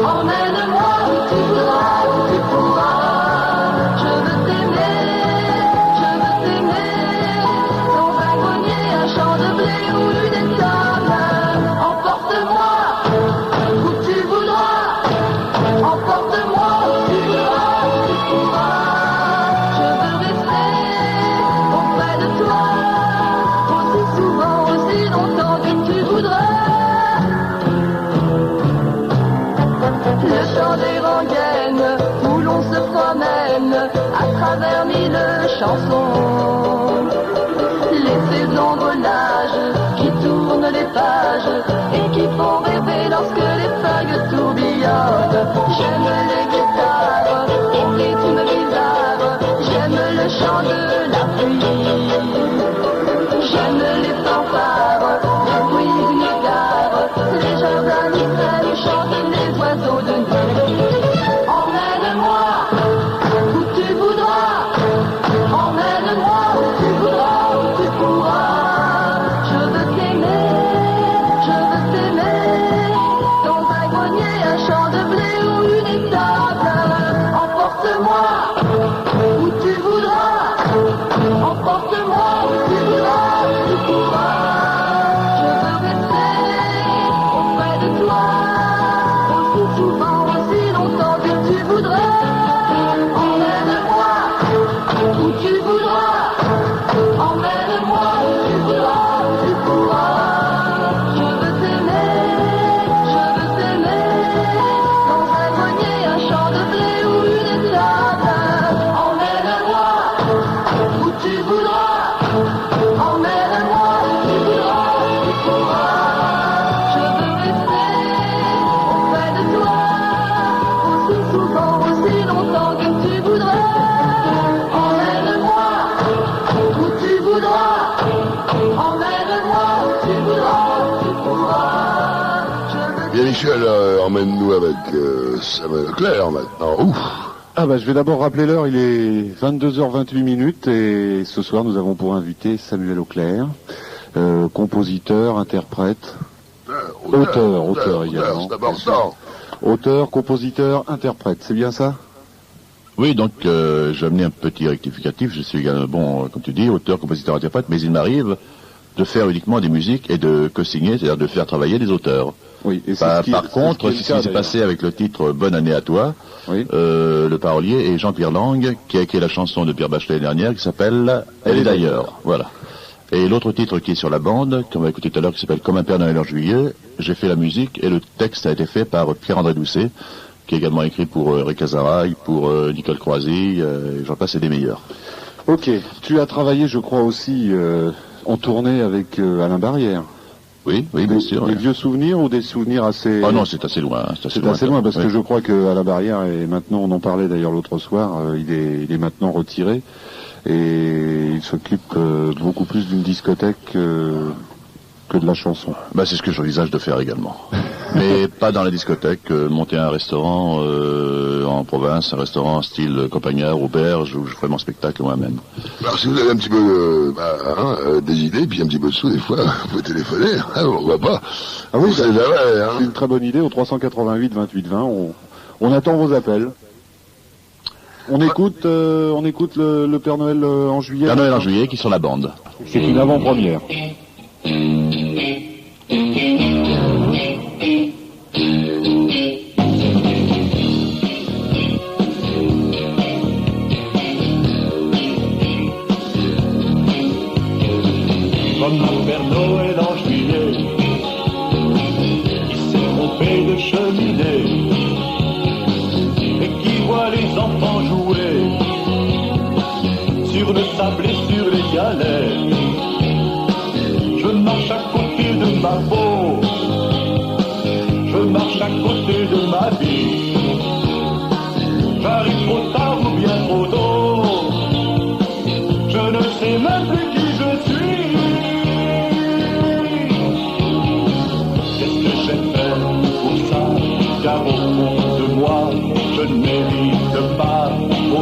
emmène-moi où tu voudras, où tu pourras. Je veux t'aimer, dans un grenier, un champ de blé ou une étable. Emporte-moi où tu voudras, emporte-moi où tu voudras, où tu pourras. Je veux rester auprès de toi, aussi souvent, aussi longtemps que tu voudras. Le chant des rengaines où l'on se promène à travers mille chansons. Les saisons de l'âge qui tournent les pages et qui font rêver lorsque les feuilles tourbillonnent. J'aime les guitares au rythme bizarre, j'aime le chant de la pluie. J'aime les fanfares, le bruit d'une gare, les jardins mystères où chantent les oiseaux de nuit. Emmène-moi où tu voudras, emmène-moi où tu voudras, où tu pourras. Je veux t'aimer, dans un grenier, un champ de blé ou une étable. Emporte-moi où tu voudras, emporte-moi où tu voudras, où tu pourras. Je veux rester auprès de toi, aussi souvent, aussi longtemps que tu voudras. Emmène-moi où tu voudras, emmène-moi où tu voudras, où tu pourras. Je veux t'aimer, dans un grenier, un champ de blé ou une étable. Emmène-moi où tu voudras, emmène-moi où tu voudras, où tu pourras. Je veux rester auprès de toi, aussi souvent, aussi longtemps que tu voudras. Emmène-moi où tu voudras, emmène-moi où tu voudras, où tu pourras. Je veux Bien Michel, emmène-nous avec Samuel Leclerc maintenant. Ouf. Ah bah je vais d'abord rappeler l'heure, il est 22h28 et ce soir nous avons pour invité Samuel Auclair, compositeur, interprète, auteur également. C'est important. Auteur, compositeur, interprète, c'est bien ça? Oui, donc j'ai amené un petit rectificatif. Je suis également, bon, comme tu dis, auteur, compositeur, interprète, mais il m'arrive de faire uniquement des musiques et de co-signer, c'est-à-dire de faire travailler des auteurs. Oui, et Par contre, c'est ce qui s'est passé avec le titre Bonne année à toi. Oui. Le parolier est Jean-Pierre Lang, qui a écrit la chanson de Pierre Bachelet l'année dernière, qui s'appelle Elle est d'ailleurs. Voilà. Et l'autre titre qui est sur la bande, qu'on va écouter tout à l'heure, qui s'appelle Comme un Père Noël en juillet, j'ai fait la musique et le texte a été fait par Pierre-André Doucet, qui est également écrit pour Eric Azaraï, pour Nicole Croisy, j'en passe et des meilleurs. Ok, tu as travaillé, je crois aussi, en tournée avec Alain Barrière. Oui, bien sûr. Des vieux souvenirs ou des souvenirs assez... Ah non, c'est assez loin. C'est assez loin parce que je crois que Alain Barrière est maintenant, on en parlait d'ailleurs l'autre soir, il est maintenant retiré et il s'occupe beaucoup plus d'une discothèque que de la chanson. Bah, c'est ce que j'envisage de faire également. Mais pas dans la discothèque, monter un restaurant en province, un restaurant style campagnard, auberge, où je ferai mon spectacle moi-même. Alors si vous avez un petit peu des idées, puis un petit peu de sous, des fois, vous pouvez téléphoner, on voit pas. Ah oui, c'est une très bonne idée, au 388 28 20, on attend vos appels. On écoute le Père Noël en juillet. Père Noël en juillet qui est sur la bande. C'est une avant-première.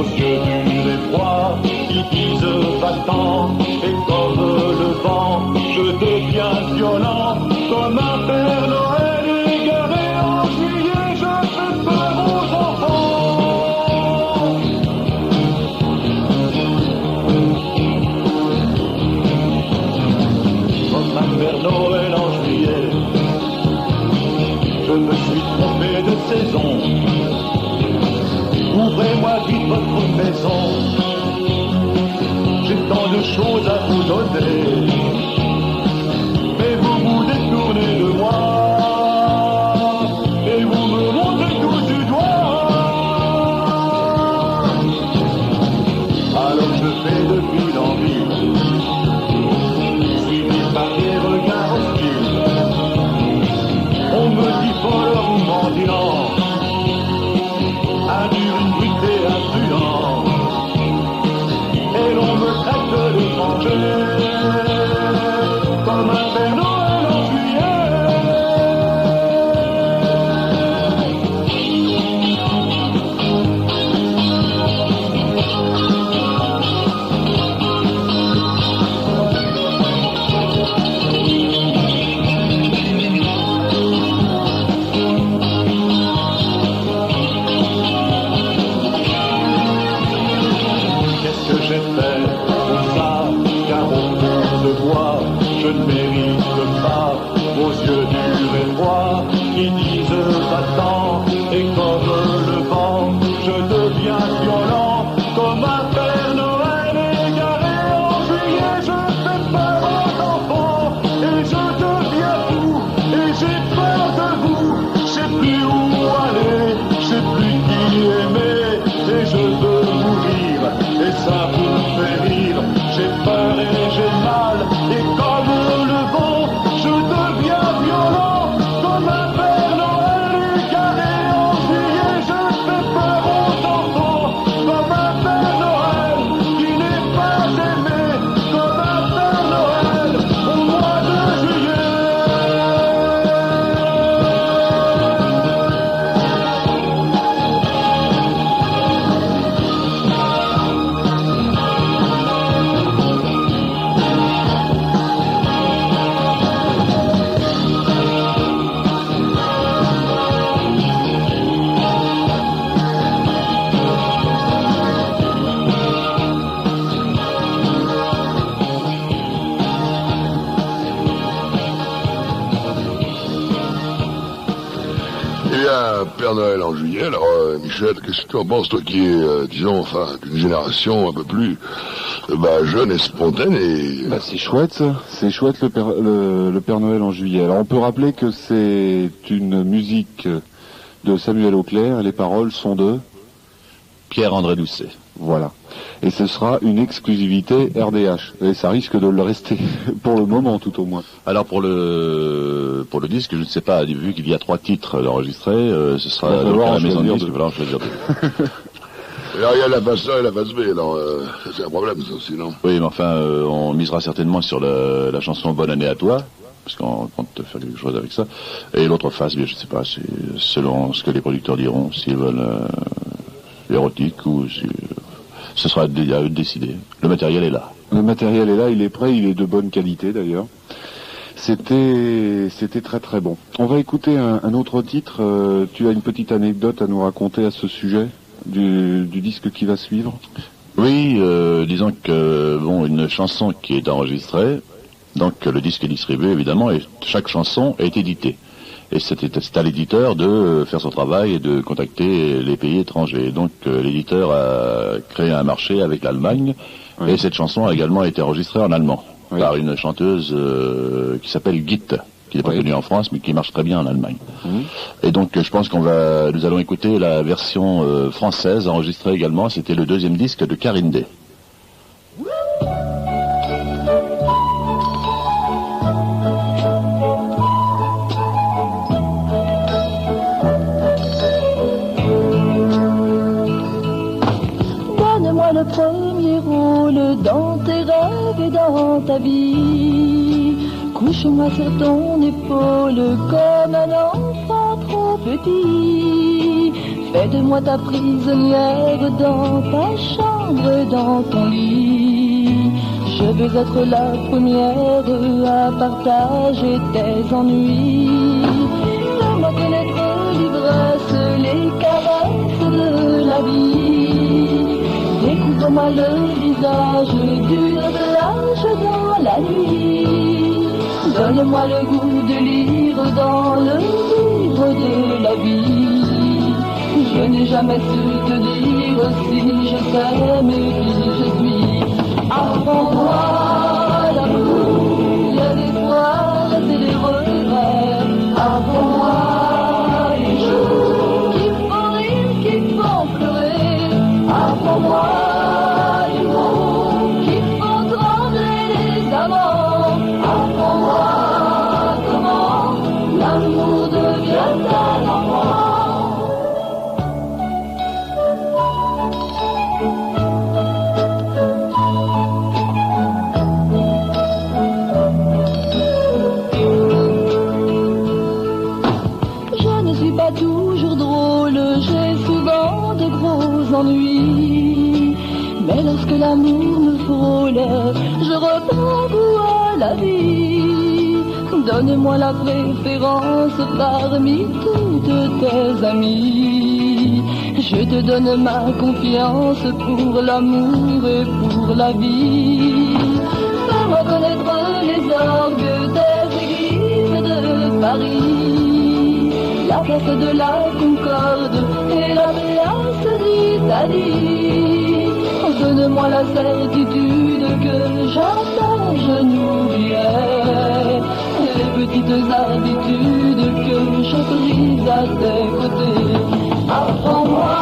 vos yeux durs et froids qui disent va-t'en, et comme le vent, je deviens violent, comme un Père Noël égaré en juillet, je fais peur aux enfants. Comme un Père Noël en juillet, je me suis trompé de saison. Ouvrez-moi vite votre maison, j'ai tant de choses à vous donner, mais vous vous détournez de moi, et vous me montrez tous du doigt. Alors je fais de ville en ville, suivi par des regards hostiles. On me dit voleur ou mendiant, indur, imbrité, imprudent, et l'on me traite d'étranger, comme un Père Noël en j'ai fait pour ça, car au fond de moi, je ne mérite pas vos yeux durs et froids qui disent va-t'en, et comme le vent, je deviens violent, comme un Père Noël égaré en juillet, je fais peur aux enfants, et je deviens fou, et j'ai peur de vous, je sais plus où aller, je sais plus qui aimer, et je veux mourir, et ça vous fait rire, j'ai peur et j'ai mal, et comme le vent, je deviens violent, comme un Père Noël égaré en juillet, je fais peur aux enfants, comme un Père Noël qui n'est pas aimé, comme un Père Noël au mois de juillet. Eh bien, Père Noël en juillet, alors Michel, qu'est-ce que tu en penses, toi qui es, disons, enfin, d'une génération un peu plus jeune et spontanée. Bah, c'est chouette ça, c'est chouette le Père Noël en juillet. Alors on peut rappeler que c'est une musique de Samuel Auclair et les paroles sont de Pierre-André Doucet. Voilà. Et ce sera une exclusivité RDH. Et ça risque de le rester, pour le moment tout au moins. Alors pour le disque, je ne sais pas, vu qu'il y a 3 titres enregistrés, ce sera à la maison de disque, voilà, je vais dire deux. Alors il y a la face A et la face B, alors ça c'est un problème ça aussi, non? Oui, mais enfin, on misera certainement sur la chanson Bonne année à toi, parce qu'on compte faire quelque chose avec ça. Et l'autre face, bien je ne sais pas, c'est selon ce que les producteurs diront, s'ils veulent érotique ou ce sera déjà décidé. Le matériel est là. Le matériel est là, il est prêt, il est de bonne qualité d'ailleurs. C'était très très bon. On va écouter un autre titre. Tu as une petite anecdote à nous raconter à ce sujet du disque qui va suivre? Oui, disons que une chanson qui est enregistrée, donc le disque est distribué évidemment, et chaque chanson est éditée. Et c'est à l'éditeur de faire son travail et de contacter les pays étrangers. Donc l'éditeur a créé un marché avec l'Allemagne, oui. Et cette chanson a également été enregistrée en allemand, oui. Par une chanteuse qui s'appelle Gitte, qui n'est pas connue en France, mais qui marche très bien en Allemagne. Et donc je pense nous allons écouter la version française enregistrée également. C'était le 2e disque de Karine Day. Le premier rôle dans tes rêves et dans ta vie. Couche-moi sur ton épaule comme un enfant trop petit. Fais de moi ta prisonnière dans ta chambre et dans ton lit. Je veux être la première à partager tes ennuis. Fais-moi connaître l'ivresse, les caresses de la vie. Découvre-moi le visage du plage dans la nuit. Donne-moi le goût de lire dans le livre de la vie. Je n'ai jamais su te dire si je t'aime et qui je suis. Apprends-moi l'amour, les espoirs et les regrets. Apprends-moi les jours qui font rire, qui font pleurer. Apprends-moi les mots qui font trembler les amants. Apprends-moi comment l'amour devient un enfant. Toujours drôle, j'ai souvent de gros ennuis. Mais lorsque l'amour me frôle, je reprends goût à la vie. Donne-moi la préférence parmi toutes tes amies. Je te donne ma confiance pour l'amour et pour la vie. Fais-moi connaître les orgues des églises de Paris. La place de la Concorde et la place d'Italie. Donne-moi la certitude que jamais je n'oublierai les petites habitudes que je brise à tes côtés. Apprends-moi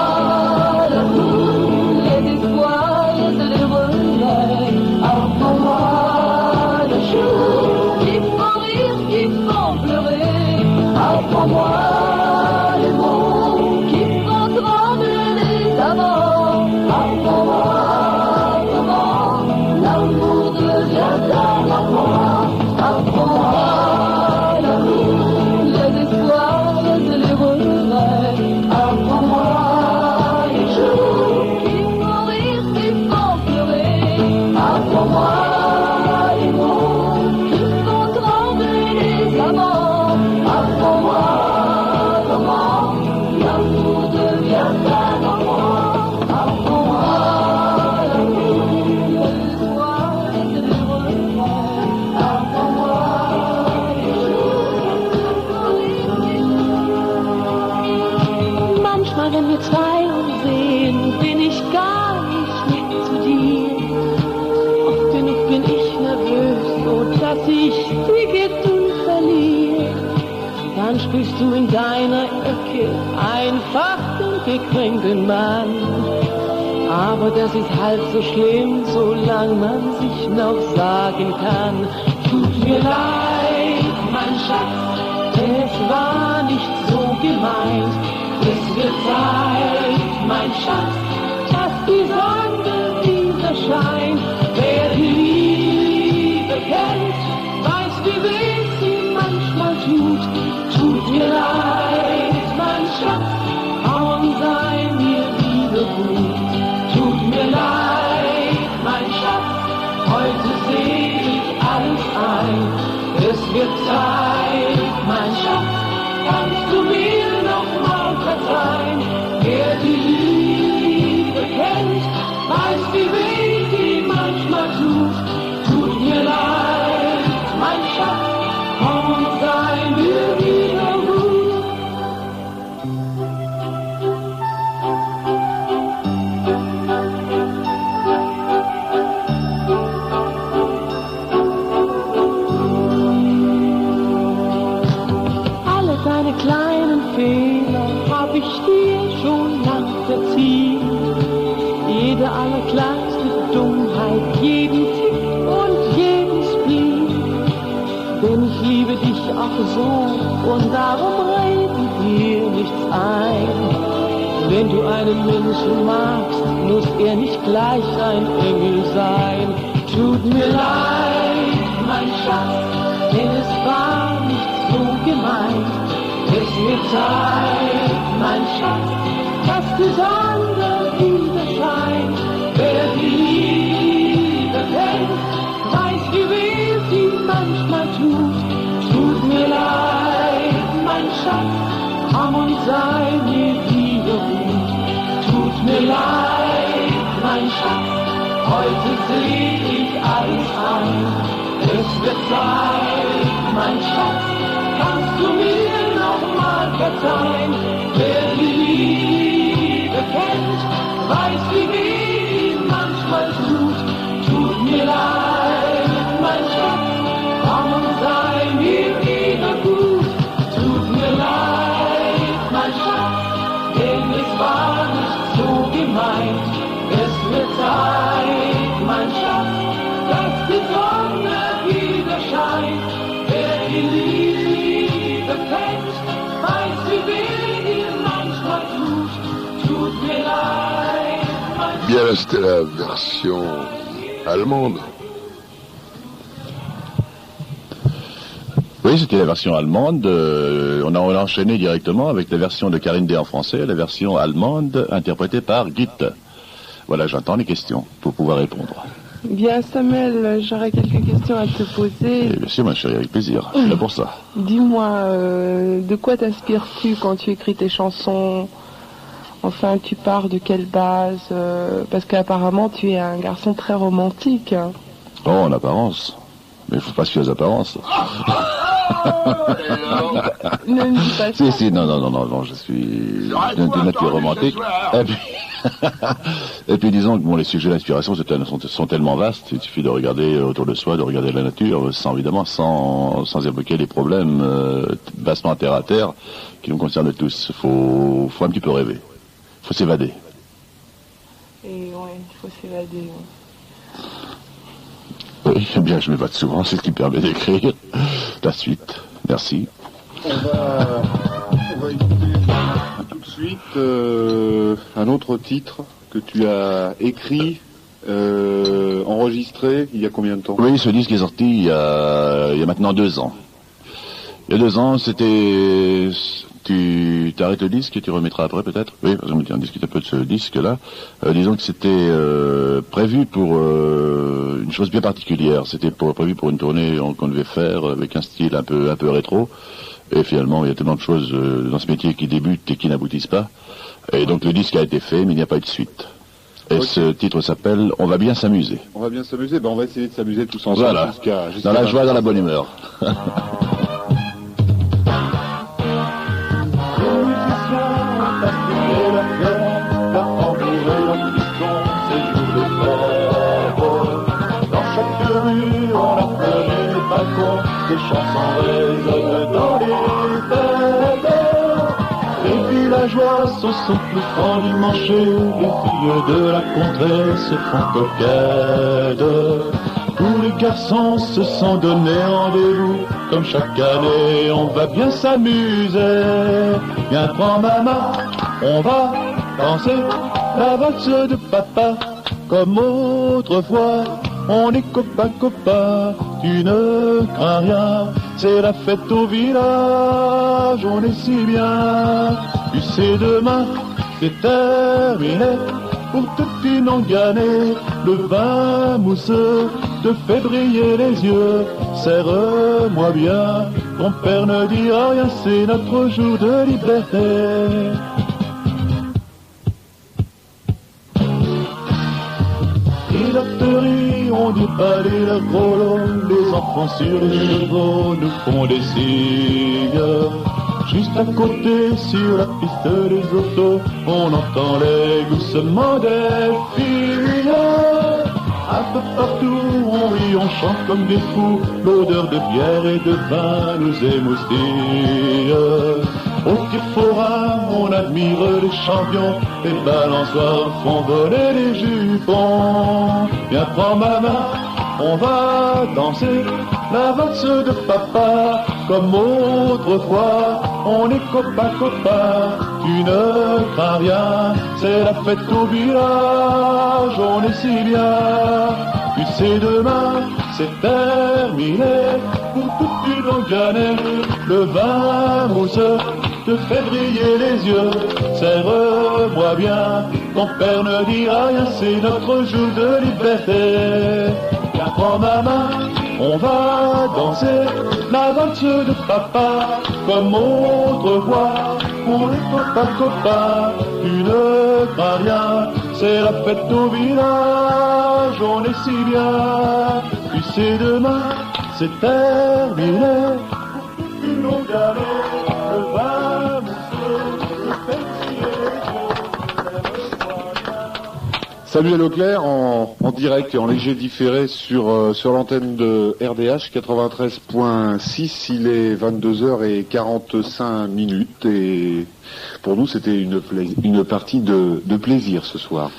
l'amour, les espoirs et les regrets. Apprends-moi les jours qui font rire, qui font pleurer. Apprends-moi les mots qui font trembler les amants. Apprends-moi comment l'amour devient un enfant. Apprends-moi l'amour, les espoirs et les regrets. Apprends-moi les jours qui font rire, qui font pleurer. Apprends-moi les mots qui font trembler les amants. Apprends-moi comment l'amour devient un enfant. Apprends-moi l'amour, l'espoir et les regrets. Apprends-moi les jours. Manchmal, wenn wir zwei uns sehen, bin ich gar nicht nett zu dir. Oft genug bin ich nervös, so dass ich die Geduld verliere. Dann sprichst du in deiner Ecke einfach den gekränkten Mann. Aber das ist halb so schlimm, solange man sich noch sagen kann. Tut mir leid, mein Schatz, es war nicht so gemeint. Es wird Zeit, mein Schatz, dass die Sonne wieder scheint. Wer die Liebe kennt, weiß, wie weh sie manchmal tut. Tut mir leid, mein Schatz, kaum sei mir wieder gut. Tut mir leid, mein Schatz, heute seh ich alles ein. Es wird Zeit, mein Schatz, kannst du mir noch mal verzeihen. Wer die Liebe kennt, weiß, wie weh sie manchmal tut. Tut mir leid, mein Schatz, kaum sei mir wieder gut. Alle deine kleinen Fehler hab ich dir schon lang verziehen. Jede allerkleinste Dummheit, jeden Tick und jeden Spleen. Denn ich liebe dich auch so und darum rede dir nichts ein. Wenn du einen Menschen magst, muss er nicht gleich ein Engel sein. Tut mir leid, mein Schatz, denn es war nicht so gemeint. Es wird Zeit, mein Schatz, die Sonne wieder scheint. Wer die Liebe kennt, weiß, wie weh sie manchmal tut. Tut mir leid, mein Schatz, komm und sei mir wieder gut. Tut mir leid, mein Schatz, heute seh ich alles ein. Es wird Zeit, mein Schatz, kannst du mir noch mal verzeihen? Wer die Liebe kennt, weiß, wie weh ihm manchmal tut. Tut mir leid, mein Schatz, komm und sei mir wieder gut. Tut mir leid, mein Schatz, denn es war nicht so gemeint. Es wird Zeit, mein Schatz, dass die Sonne wieder scheint. Wer die Liebe kennt, weiß, wie weh ihm manchmal tut. Tut mir leid, mein Schatz. Bien, là, c'était la version allemande. Oui, c'était la version allemande. On a enchaîné directement avec la version de Karine D en français, la version allemande interprétée par Gitte. Voilà, j'entends les questions pour pouvoir répondre. Bien Samuel, j'aurais quelques questions à te poser. Et bien sûr, ma chérie, avec plaisir. Je suis là pour ça. Dis-moi, de quoi t'inspires-tu quand tu écris tes chansons? Enfin, tu pars de quelle base? Parce qu'apparemment, tu es un garçon très romantique. Oh, en apparence. Mais il ne faut pas se fier aux apparences. Ne me dis pas ça. Si, non, je suis de nature romantique. Et puis disons que bon, les sujets d'inspiration sont tellement vastes, il suffit de regarder autour de soi, de regarder la nature, sans évoquer les problèmes vastement terre à terre qui nous concernent tous. Faut un petit peu rêver, faut s'évader. Et ouais, il faut s'évader. Ouais. Oui, eh bien, je m'évade souvent, c'est ce qui me permet d'écrire. La suite, merci. On va écouter tout de suite un autre titre que tu as écrit, enregistré, il y a combien de temps? Oui, ce disque est sorti il y a maintenant 2 ans. Il y a 2 ans, c'était... Tu arrêtes le disque et tu remettras après peut-être? Oui, on discute un peu de ce disque-là. Disons que c'était prévu pour une chose bien particulière. C'était prévu pour une tournée qu'on devait faire avec un style un peu rétro. Et finalement, il y a tellement de choses dans ce métier qui débutent et qui n'aboutissent pas. Et donc le disque a été fait, mais il n'y a pas eu de suite. Et okay. Ce titre s'appelle « On va bien s'amuser ». On va bien s'amuser, on va essayer de s'amuser tous ensemble. Voilà, jusqu'à dans la joie, dans la bonne humeur. Les chansons résonnent dans les têtes. Les villageois se sont plus endimanchés, les filles de la contrée se font coquettes. Tous les garçons se sont donné rendez-vous, comme chaque année on va bien s'amuser. Viens prends ma main, on va danser la valse de papa, comme autrefois. On est copains, tu ne crains rien, c'est la fête au village, on est si bien. Tu sais demain, c'est terminé, pour toute une année, le vin mousseux te fait briller les yeux. Serre-moi bien, ton père ne dira rien, c'est notre jour de liberté. On dit pas les gros les enfants sur les chevaux nous font des signes. Juste à côté, sur la piste des autos, on entend les gloussements des filles. Un peu partout, on rit, on chante comme des fous, l'odeur de bière et de vin nous émoustille. Au tir forain, on admire les champions, les balançoires font voler les jupons. Viens prends ma main, on va danser la valse de papa, comme autrefois, on est copains, tu ne crains rien, c'est la fête au village, on est si bien. Tu sais demain, c'est terminé, pour toute une longue année, le vin mousseux te fait briller les yeux. Serre-moi bien, ton père ne dira rien, c'est notre jour de liberté. Viens, prends ma main, on va danser la valse de papa, comme autrefois, pour les copains. Tu ne crains rien, c'est la fête au village, on est si bien. Tu sais, demain, c'est terminé. Une longue année, le vin mousseux, le fait Samuel Auclair en direct et en léger différé sur l'antenne de RDH 93.6. Il est 22h45 et pour nous c'était une partie de plaisir ce soir.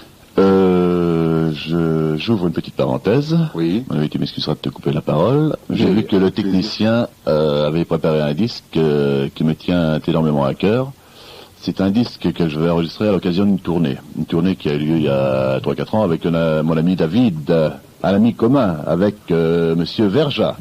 J'ouvre une petite parenthèse. Oui. Tu m'excuseras de te couper la parole. J'ai vu que le technicien avait préparé un disque qui me tient énormément à cœur. C'est un disque que je vais enregistrer à l'occasion d'une tournée. Une tournée qui a eu lieu il y a 3-4 ans avec mon ami David, un ami commun avec Monsieur Verja.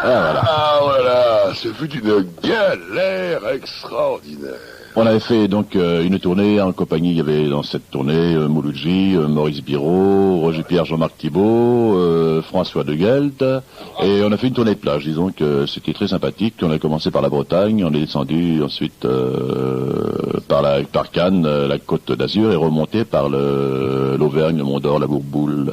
Voilà, ce fut une galère extraordinaire. On avait fait donc une tournée en compagnie, il y avait dans cette tournée Mouloudji, Maurice Biraud, Roger Pierre, Jean-Marc Thibault, François de Gelt, et on a fait une tournée de plage. Disons que c'était très sympathique. On a commencé par la Bretagne, on est descendu ensuite par Cannes, la Côte d'Azur, et remonté par l'Auvergne, le Mont-d'Or, la Bourboule.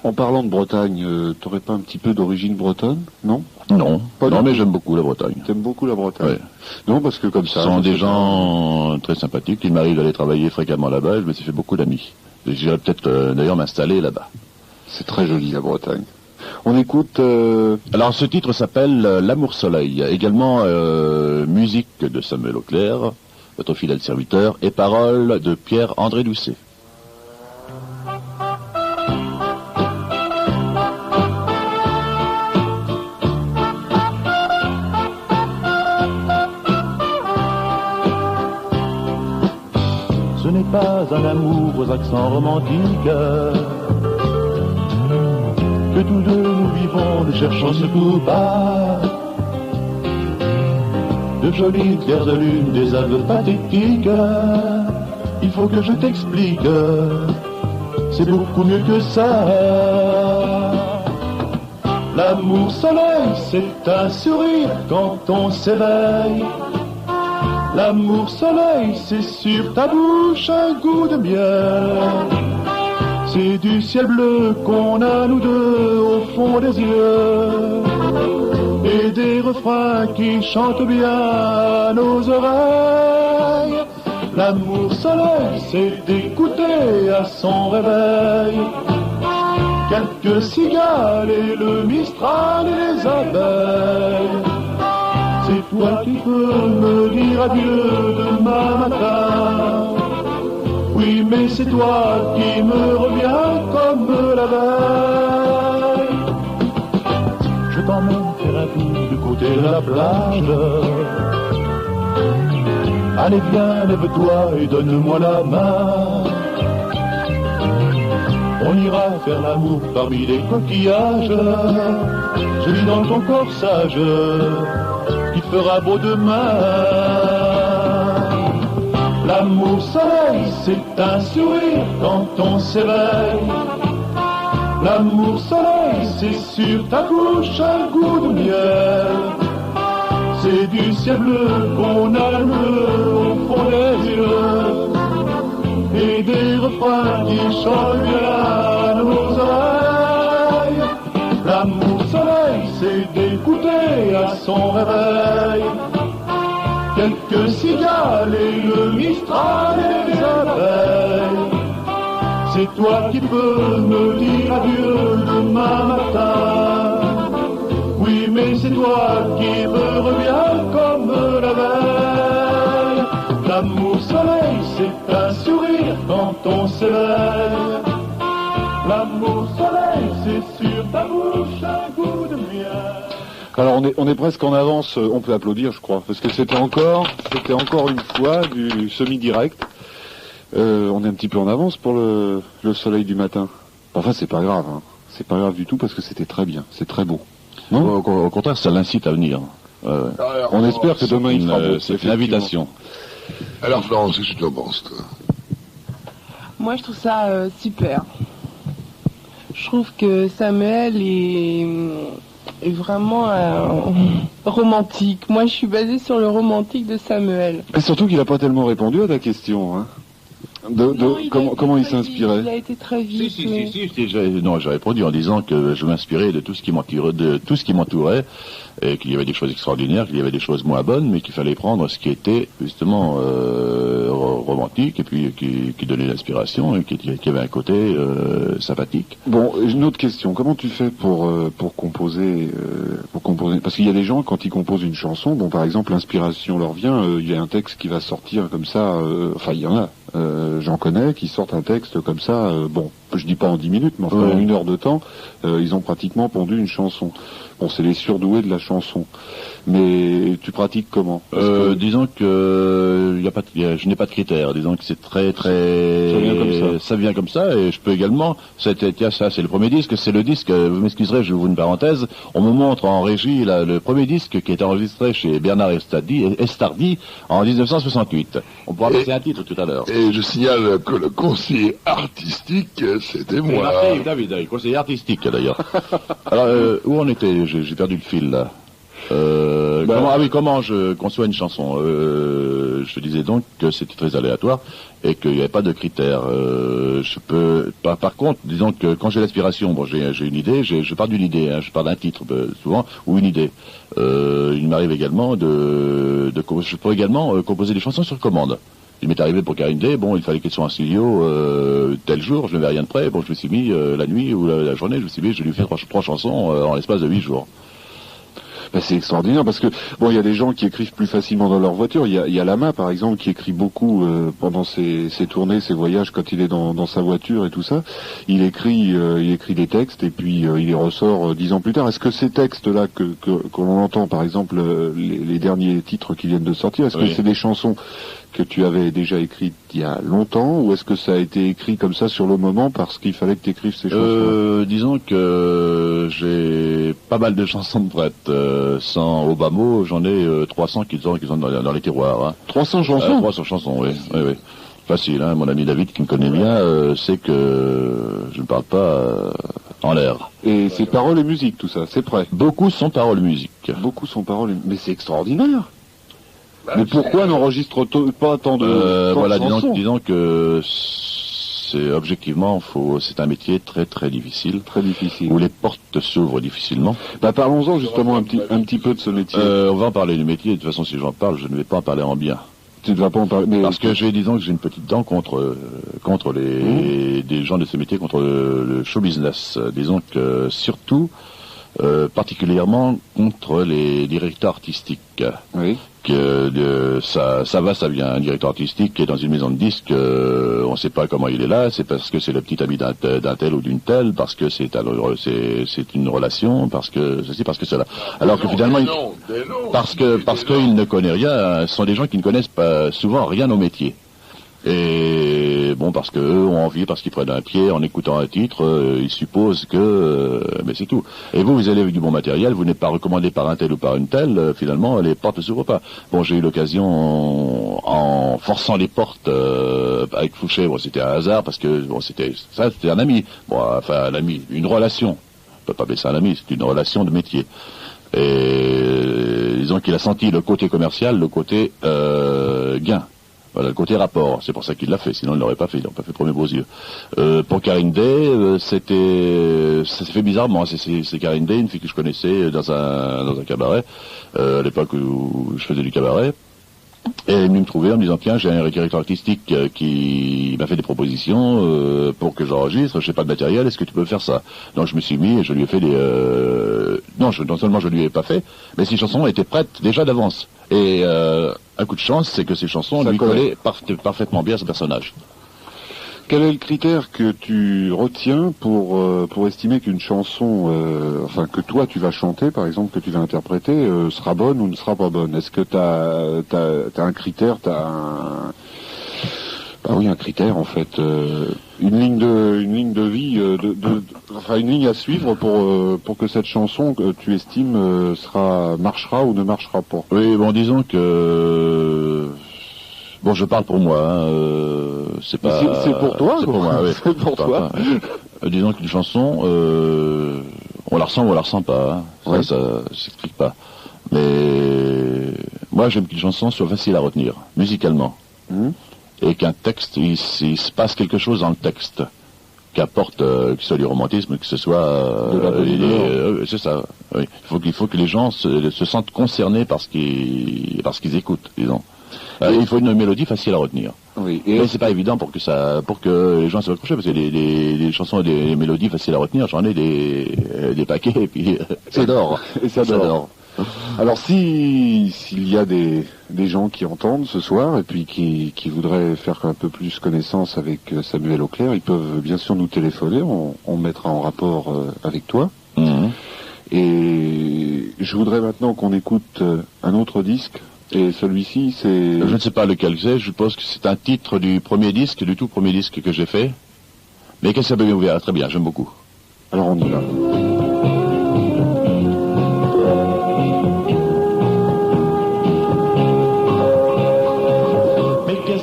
En parlant de Bretagne, t'aurais pas un petit peu d'origine bretonne, non? Non, mais j'aime beaucoup la Bretagne. T'aimes beaucoup la Bretagne? Oui. Non, parce que comme ça... Ce sont des gens très sympathiques. Il m'arrive d'aller travailler fréquemment là-bas et je me suis fait beaucoup d'amis. J'irai peut-être d'ailleurs m'installer là-bas. C'est très joli la Bretagne. On écoute... Alors ce titre s'appelle L'Amour Soleil. Également musique de Samuel Auclair, votre fidèle serviteur, et paroles de Pierre-André Doucet. Ce n'est pas un amour aux accents romantiques que tous deux nous vivons, ne cherchons surtout pas de jolies clairs de lune, des aveux pathétiques. Il faut que je t'explique, c'est beaucoup mieux que ça. L'amour soleil, c'est un sourire quand on s'éveille. L'amour soleil, c'est sur ta bouche un goût de miel. C'est du ciel bleu qu'on a nous deux au fond des yeux. Et des refrains qui chantent bien à nos oreilles. L'amour soleil, c'est d'écouter à son réveil quelques cigales et le mistral et les abeilles. C'est toi qui peux me dire adieu demain matin. Oui, mais c'est toi qui me reviens comme la veille. Je t'emmène faire un tour du côté de la plage. Allez, viens, lève-toi et donne-moi la main. On ira faire l'amour parmi les coquillages. Je lis dans ton corsage qu'il fera beau demain. L'amour soleil, c'est un sourire quand on s'éveille. L'amour soleil, c'est sur ta bouche un goût de miel. C'est du ciel bleu qu'on a au fond des yeux. Et des refrains qui chantent bien à nos oreilles. L'amour soleil, c'est d'écouter à son réveil quelques cigales et le mistral et les abeilles. C'est toi qui peux me dire adieu demain matin. Oui, mais c'est toi qui me reviens comme la veille. L'amour soleil, c'est un sourire quand on s'éveille. L'amour soleil, c'est sur ta bouche un goût de miel. Alors on est presque en avance, on peut applaudir je crois, parce que c'était encore une fois du semi-direct. On est un petit peu en avance pour le soleil du matin. Enfin c'est pas grave, hein. C'est pas grave du tout parce que c'était très bien, c'est très beau. Non au contraire, ça l'incite à venir. On espère que demain il fera beau. C'est une invitation. Alors Florence, qu'est-ce que tu en penses, toi? Moi, je trouve ça super. Je trouve que Samuel est vraiment romantique. Moi, je suis basée sur le romantique de Samuel. Et surtout qu'il n'a pas tellement répondu à ta question. Hein. Comment il s'inspirait? Il a été très vite. Si, j'ai répondu en disant que je m'inspirais de tout ce qui m'entourait, et qu'il y avait des choses extraordinaires, qu'il y avait des choses moins bonnes, mais qu'il fallait prendre ce qui était justement romantique, et puis qui donnait l'inspiration, et qui avait un côté sympathique. Bon, une autre question. Comment tu fais pour composer Parce qu'il y a des gens, quand ils composent une chanson, bon, par exemple, l'inspiration leur vient, il y a un texte qui va sortir comme ça, enfin, il y en a. J'en connais qui sortent un texte comme ça, bon, je dis pas en 10 minutes, mais enfin en 1 heure de temps, ils ont pratiquement pondu une chanson. Bon, c'est les surdoués de la chanson. Mais tu pratiques comment? Disons que je n'ai pas de critères. Disons que c'est très. Ça vient comme ça, et je peux également. Ça, c'est le premier disque. C'est le disque. Vous m'excuserez, je vous ouvre une parenthèse. On me montre en régie là, le premier disque qui est enregistré chez Bernard Estardi en 1968. On pourra passer un titre tout à l'heure. Et je signale que le conseiller artistique, c'était moi. David, conseiller artistique d'ailleurs. Alors, où on était? J'ai perdu le fil là. Comment je conçois une chanson? Je disais donc que c'était très aléatoire et qu'il n'y avait pas de critères. Par contre, disons que quand j'ai l'aspiration, bon, j'ai une idée, je pars d'une idée, hein, je pars d'un titre souvent ou une idée. Il m'arrive également je peux également composer des chansons sur commande. Il m'est arrivé pour Karine Day, bon, il fallait qu'elle soit en studio tel jour, je n'avais rien de prêt, bon, je me suis mis la nuit ou la journée, je me suis mis, je lui ai fait trois chansons en l'espace de 8 jours. Ben, c'est extraordinaire parce que bon, il y a des gens qui écrivent plus facilement dans leur voiture. Il y a Lama par exemple qui écrit beaucoup pendant ses tournées, ses voyages, quand il est dans sa voiture et tout ça. Il écrit des textes et puis il les ressort 10 ans plus tard. Est-ce que ces textes-là que l'on entend, par exemple les derniers titres qui viennent de sortir, est-ce que c'est des chansons que tu avais déjà écrites il y a longtemps, ou est-ce que ça a été écrit comme ça sur le moment parce qu'il fallait que tu écrives ces chansons? Disons que j'ai pas mal de chansons prêtes. Sans au bas mot, j'en ai 300 qui sont dans les tiroirs. Hein. 300 chansons 300 chansons, oui. Facile, hein. Mon ami David qui me connaît bien sait que je ne parle pas en l'air. Et c'est paroles et musique, tout ça, c'est prêt? Beaucoup sont paroles et musique. Beaucoup sont paroles et... Mais c'est extraordinaire. Mais pourquoi n'enregistre pas tant de chansons? Disons que objectivement, c'est un métier très très difficile. Très difficile. Où les portes s'ouvrent difficilement. Parlons-en justement un petit peu de ce métier. On va en parler du métier. De toute façon, si j'en parle, je ne vais pas en parler en bien. Tu ne vas pas en parler. Mais... Parce que disons que j'ai une petite dent contre des gens de ce métier, contre le show business. Disons que surtout, particulièrement contre les directeurs artistiques. Oui. Ça vient. Un directeur artistique qui est dans une maison de disques, on ne sait pas comment il est là, c'est parce que c'est le petit ami d'un tel ou d'une telle, parce que c'est une relation, parce que ceci, parce que cela. Alors que finalement, parce qu'il ne connaît rien, ce sont des gens qui ne connaissent pas souvent rien au métier. Et bon, parce qu'eux ont envie, parce qu'ils prennent un pied en écoutant un titre, ils supposent que... mais c'est tout. Et vous allez avec du bon matériel, vous n'êtes pas recommandé par un tel ou par une telle, finalement, les portes ne s'ouvrent pas. Bon, j'ai eu l'occasion, en forçant les portes avec Fouché, bon, c'était un hasard, parce que bon, c'était un ami. Bon, enfin, un ami, une relation. On peut pas appeler ça un ami, c'est une relation de métier. Et disons qu'il a senti le côté commercial, le côté gain. Voilà, le côté rapport, c'est pour ça qu'il l'a fait, sinon il ne l'aurait pas fait, il n'aurait pas fait premier beaux yeux. Pour Karine Day, ça s'est fait bizarrement, c'est Karine Day, une fille que je connaissais dans un cabaret, à l'époque où je faisais du cabaret, et elle est venue me trouver en me disant, tiens, j'ai un directeur artistique qui m'a fait des propositions pour que j'enregistre, je n'ai pas de matériel, est-ce que tu peux faire ça? Donc je me suis mis et je lui ai fait non seulement je lui ai pas fait, mais ces chansons étaient prêtes déjà d'avance. Et un coup de chance, c'est que ces chansons lui collaient parfaitement bien à ce personnage. Quel est le critère que tu retiens pour estimer qu'une chanson, que toi tu vas chanter, par exemple, que tu vas interpréter, sera bonne ou ne sera pas bonne? Est-ce que t'as un critère, Bah oui, un critère en fait, une ligne de vie, enfin une ligne à suivre pour que cette chanson que tu estimes marchera ou ne marchera pas. Oui, bon, disons que bon, je parle pour moi. Hein, c'est pas. C'est pour toi. C'est pour moi. Oui. C'est pour toi. Disons qu'une chanson, on la ressent ou on la ressent pas. Hein. Ouais. Ça s'explique pas. Mais moi, j'aime qu'une chanson soit facile à retenir, musicalement. Et qu'un texte, il se passe quelque chose dans le texte, qu'apporte, que ce soit du romantisme, que ce soit de la bonne humeur. c'est ça. Oui. Il faut que les gens se sentent concernés par ce qu'ils écoutent, disons. Il faut une mélodie facile à retenir. Oui. Mais c'est pas évident pour que les gens soient accrochés, parce que les chansons, des mélodies faciles à retenir, j'en ai des paquets, et puis ça dort. Et ça dort. Alors s'il y a des gens qui entendent ce soir et puis qui voudraient faire un peu plus connaissance avec Samuel Auclair, ils peuvent bien sûr nous téléphoner, on mettra en rapport avec toi. Et je voudrais maintenant qu'on écoute un autre disque, et celui-ci c'est... Je ne sais pas lequel c'est, je suppose que c'est un titre du premier disque, du tout premier disque que j'ai fait. Mais qu'est-ce que ça peut bien ouvert? Très bien, j'aime beaucoup. Alors on y va.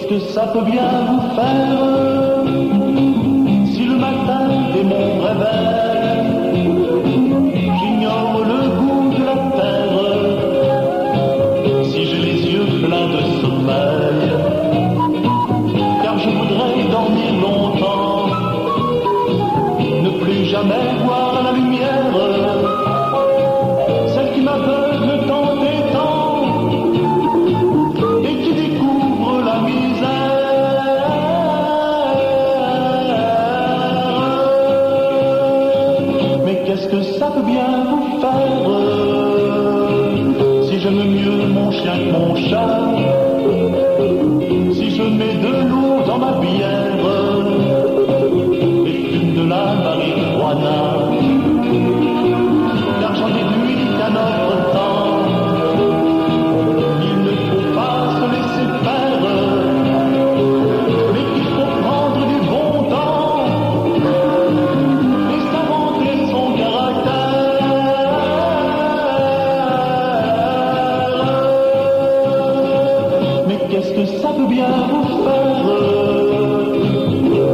Que ça peut bien vous faire si le matin dès mon réveil j'ignore le goût de la terre, si j'ai les yeux pleins de sommeil, car je voudrais dormir longtemps, ne plus jamais voir la lumière, celle qui m'aveugle tant et tant et qui découvre la misère. Qu'est-ce que ça peut bien vous faire si j'aime mieux mon chien que mon chat, si je mets de l'eau dans ma bière et fume de la marijuana, car j'en déduis qu'à notre temps il ne faut pas se laisser faire, mais qu'il faut prendre du bon temps et s'inventer son caractère. Mais qu'est-ce que ça peut bien vous faire?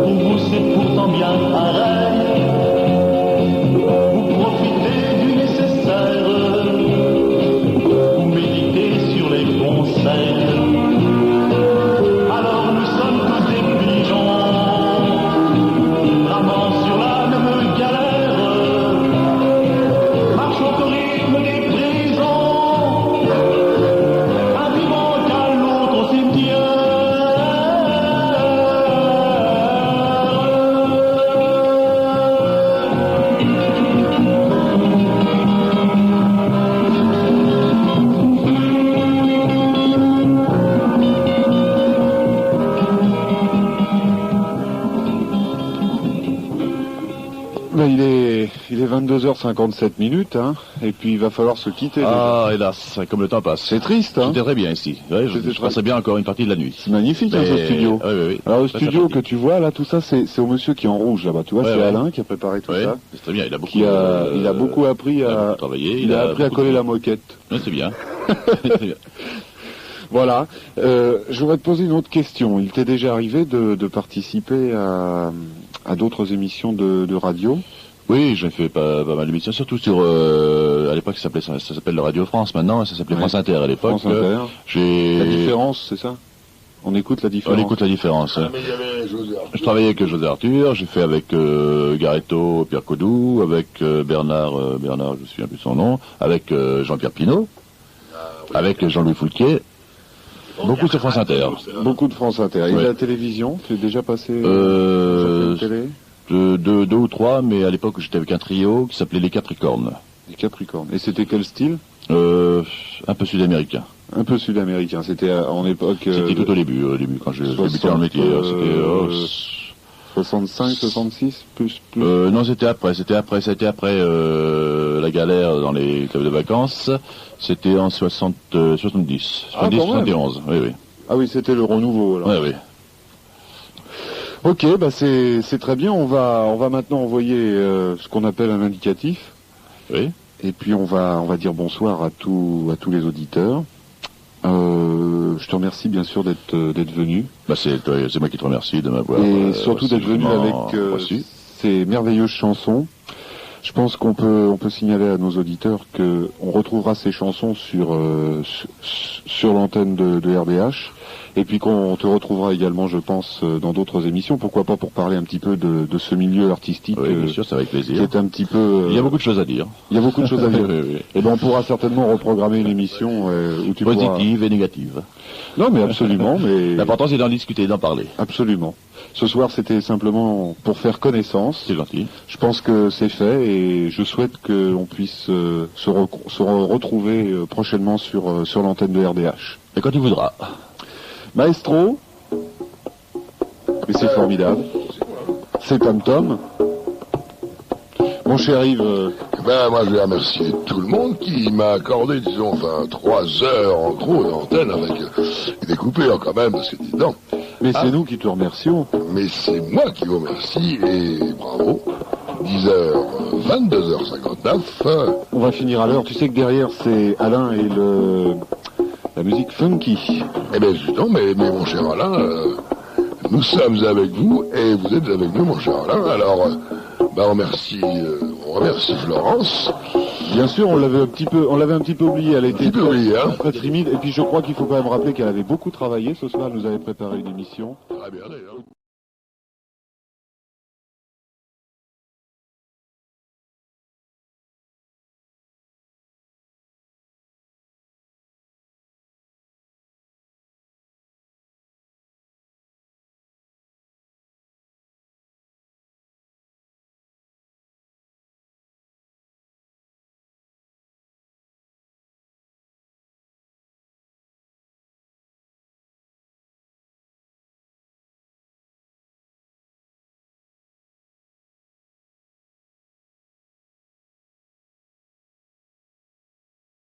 Pour vous c'est pourtant bien pareil. Vous profitez du nécessaire, vous méditez sur les conseils. Alors nous sommes tous des pigeons, ramant sur la même galère, marchant au rythme des prisons, un vivant qu'à l'autre cimetière. Ben, il est 22h57, hein, et puis il va falloir se quitter. Ah, hélas, comme le temps passe. C'est triste, hein. C'était très bien ici. Ouais, je passerai bien encore une partie de la nuit. C'est magnifique, hein, ce studio. Oui, oui, oui. Alors le studio que tu vois là, tout ça, c'est au monsieur qui est en rouge là-bas. Tu vois, c'est Alain qui a préparé tout ça. C'est très bien. Il a beaucoup. Il a beaucoup appris à travailler. Il a appris à coller la moquette. Oui, c'est bien. C'est bien. Voilà. Je voudrais te poser une autre question. Il t'est déjà arrivé de participer à d'autres émissions de radio? Oui, j'ai fait pas mal d'émissions, surtout sur à l'époque ça s'appelle le Radio France maintenant, ça s'appelait France Inter à l'époque. France Inter. La différence, c'est ça? On écoute la différence. On écoute la différence. Mais il y avait José Arthur. Je travaillais avec José Arthur, j'ai fait avec Garetto, Pierre Codou, avec Bernard, je me souviens plus de son nom, avec Jean-Pierre Pinault, avec Jean-Louis Foulquier. Beaucoup sur France Inter. Beaucoup de France Inter. Et la télévision, tu es déjà passé sur la télé? Deux ou trois, mais à l'époque j'étais avec un trio qui s'appelait Les Capricornes. Les Capricornes. Et c'était quel style? Un peu sud-américain. Un peu sud-américain. C'était en époque... C'était tout au début, quand je débutais dans le métier. C'était 65, 66, plus. Non, c'était après la galère dans les clubs de vacances. C'était en 70, 71. Oui, oui. Ah oui, c'était le renouveau alors. Oui, oui. Ok, bah c'est très bien. On va maintenant envoyer ce qu'on appelle un indicatif. Oui. Et puis on va dire bonsoir à tous les auditeurs. Je te remercie bien sûr d'être venu. Bah c'est moi qui te remercie de m'avoir. Et surtout d'être venu avec ces merveilleuses chansons. Je pense qu'on peut signaler à nos auditeurs que on retrouvera ces chansons sur l'antenne de RBH. Et puis qu'on te retrouvera également, je pense, dans d'autres émissions. Pourquoi pas pour parler un petit peu de ce milieu artistique. Oui, bien sûr, c'est avec plaisir. Qui est un petit peu. Il y a beaucoup de choses à dire. Il y a beaucoup de choses à dire. Oui. Et ben on pourra certainement reprogrammer une émission où tu positive et négative. Non, mais absolument. Mais l'important c'est d'en discuter, d'en parler. Absolument. Ce soir, c'était simplement pour faire connaissance. C'est gentil. Je pense que c'est fait et je souhaite qu'on puisse se retrouver prochainement sur l'antenne de RDH. Et quand tu voudras. Maestro, mais c'est formidable. C'est Tom Tom. Mon cher Yves. Moi je vais remercier tout le monde qui m'a accordé, 3 heures en gros d'antenne avec des coupures quand même, parce que dis donc. Mais c'est nous qui te remercions. Mais c'est moi qui vous remercie et bravo. 10h, 22h59. On va finir à l'heure. Tu sais que derrière c'est Alain et la musique funky. Eh bien justement, mais mon cher Alain, nous sommes avec vous et vous êtes avec nous, mon cher Alain. Alors, on remercie Florence. Bien sûr, on l'avait un petit peu oublié. Elle était très timide. Et puis je crois qu'il faut quand même rappeler qu'elle avait beaucoup travaillé ce soir. Elle nous avait préparé une émission. Très bien d'ailleurs.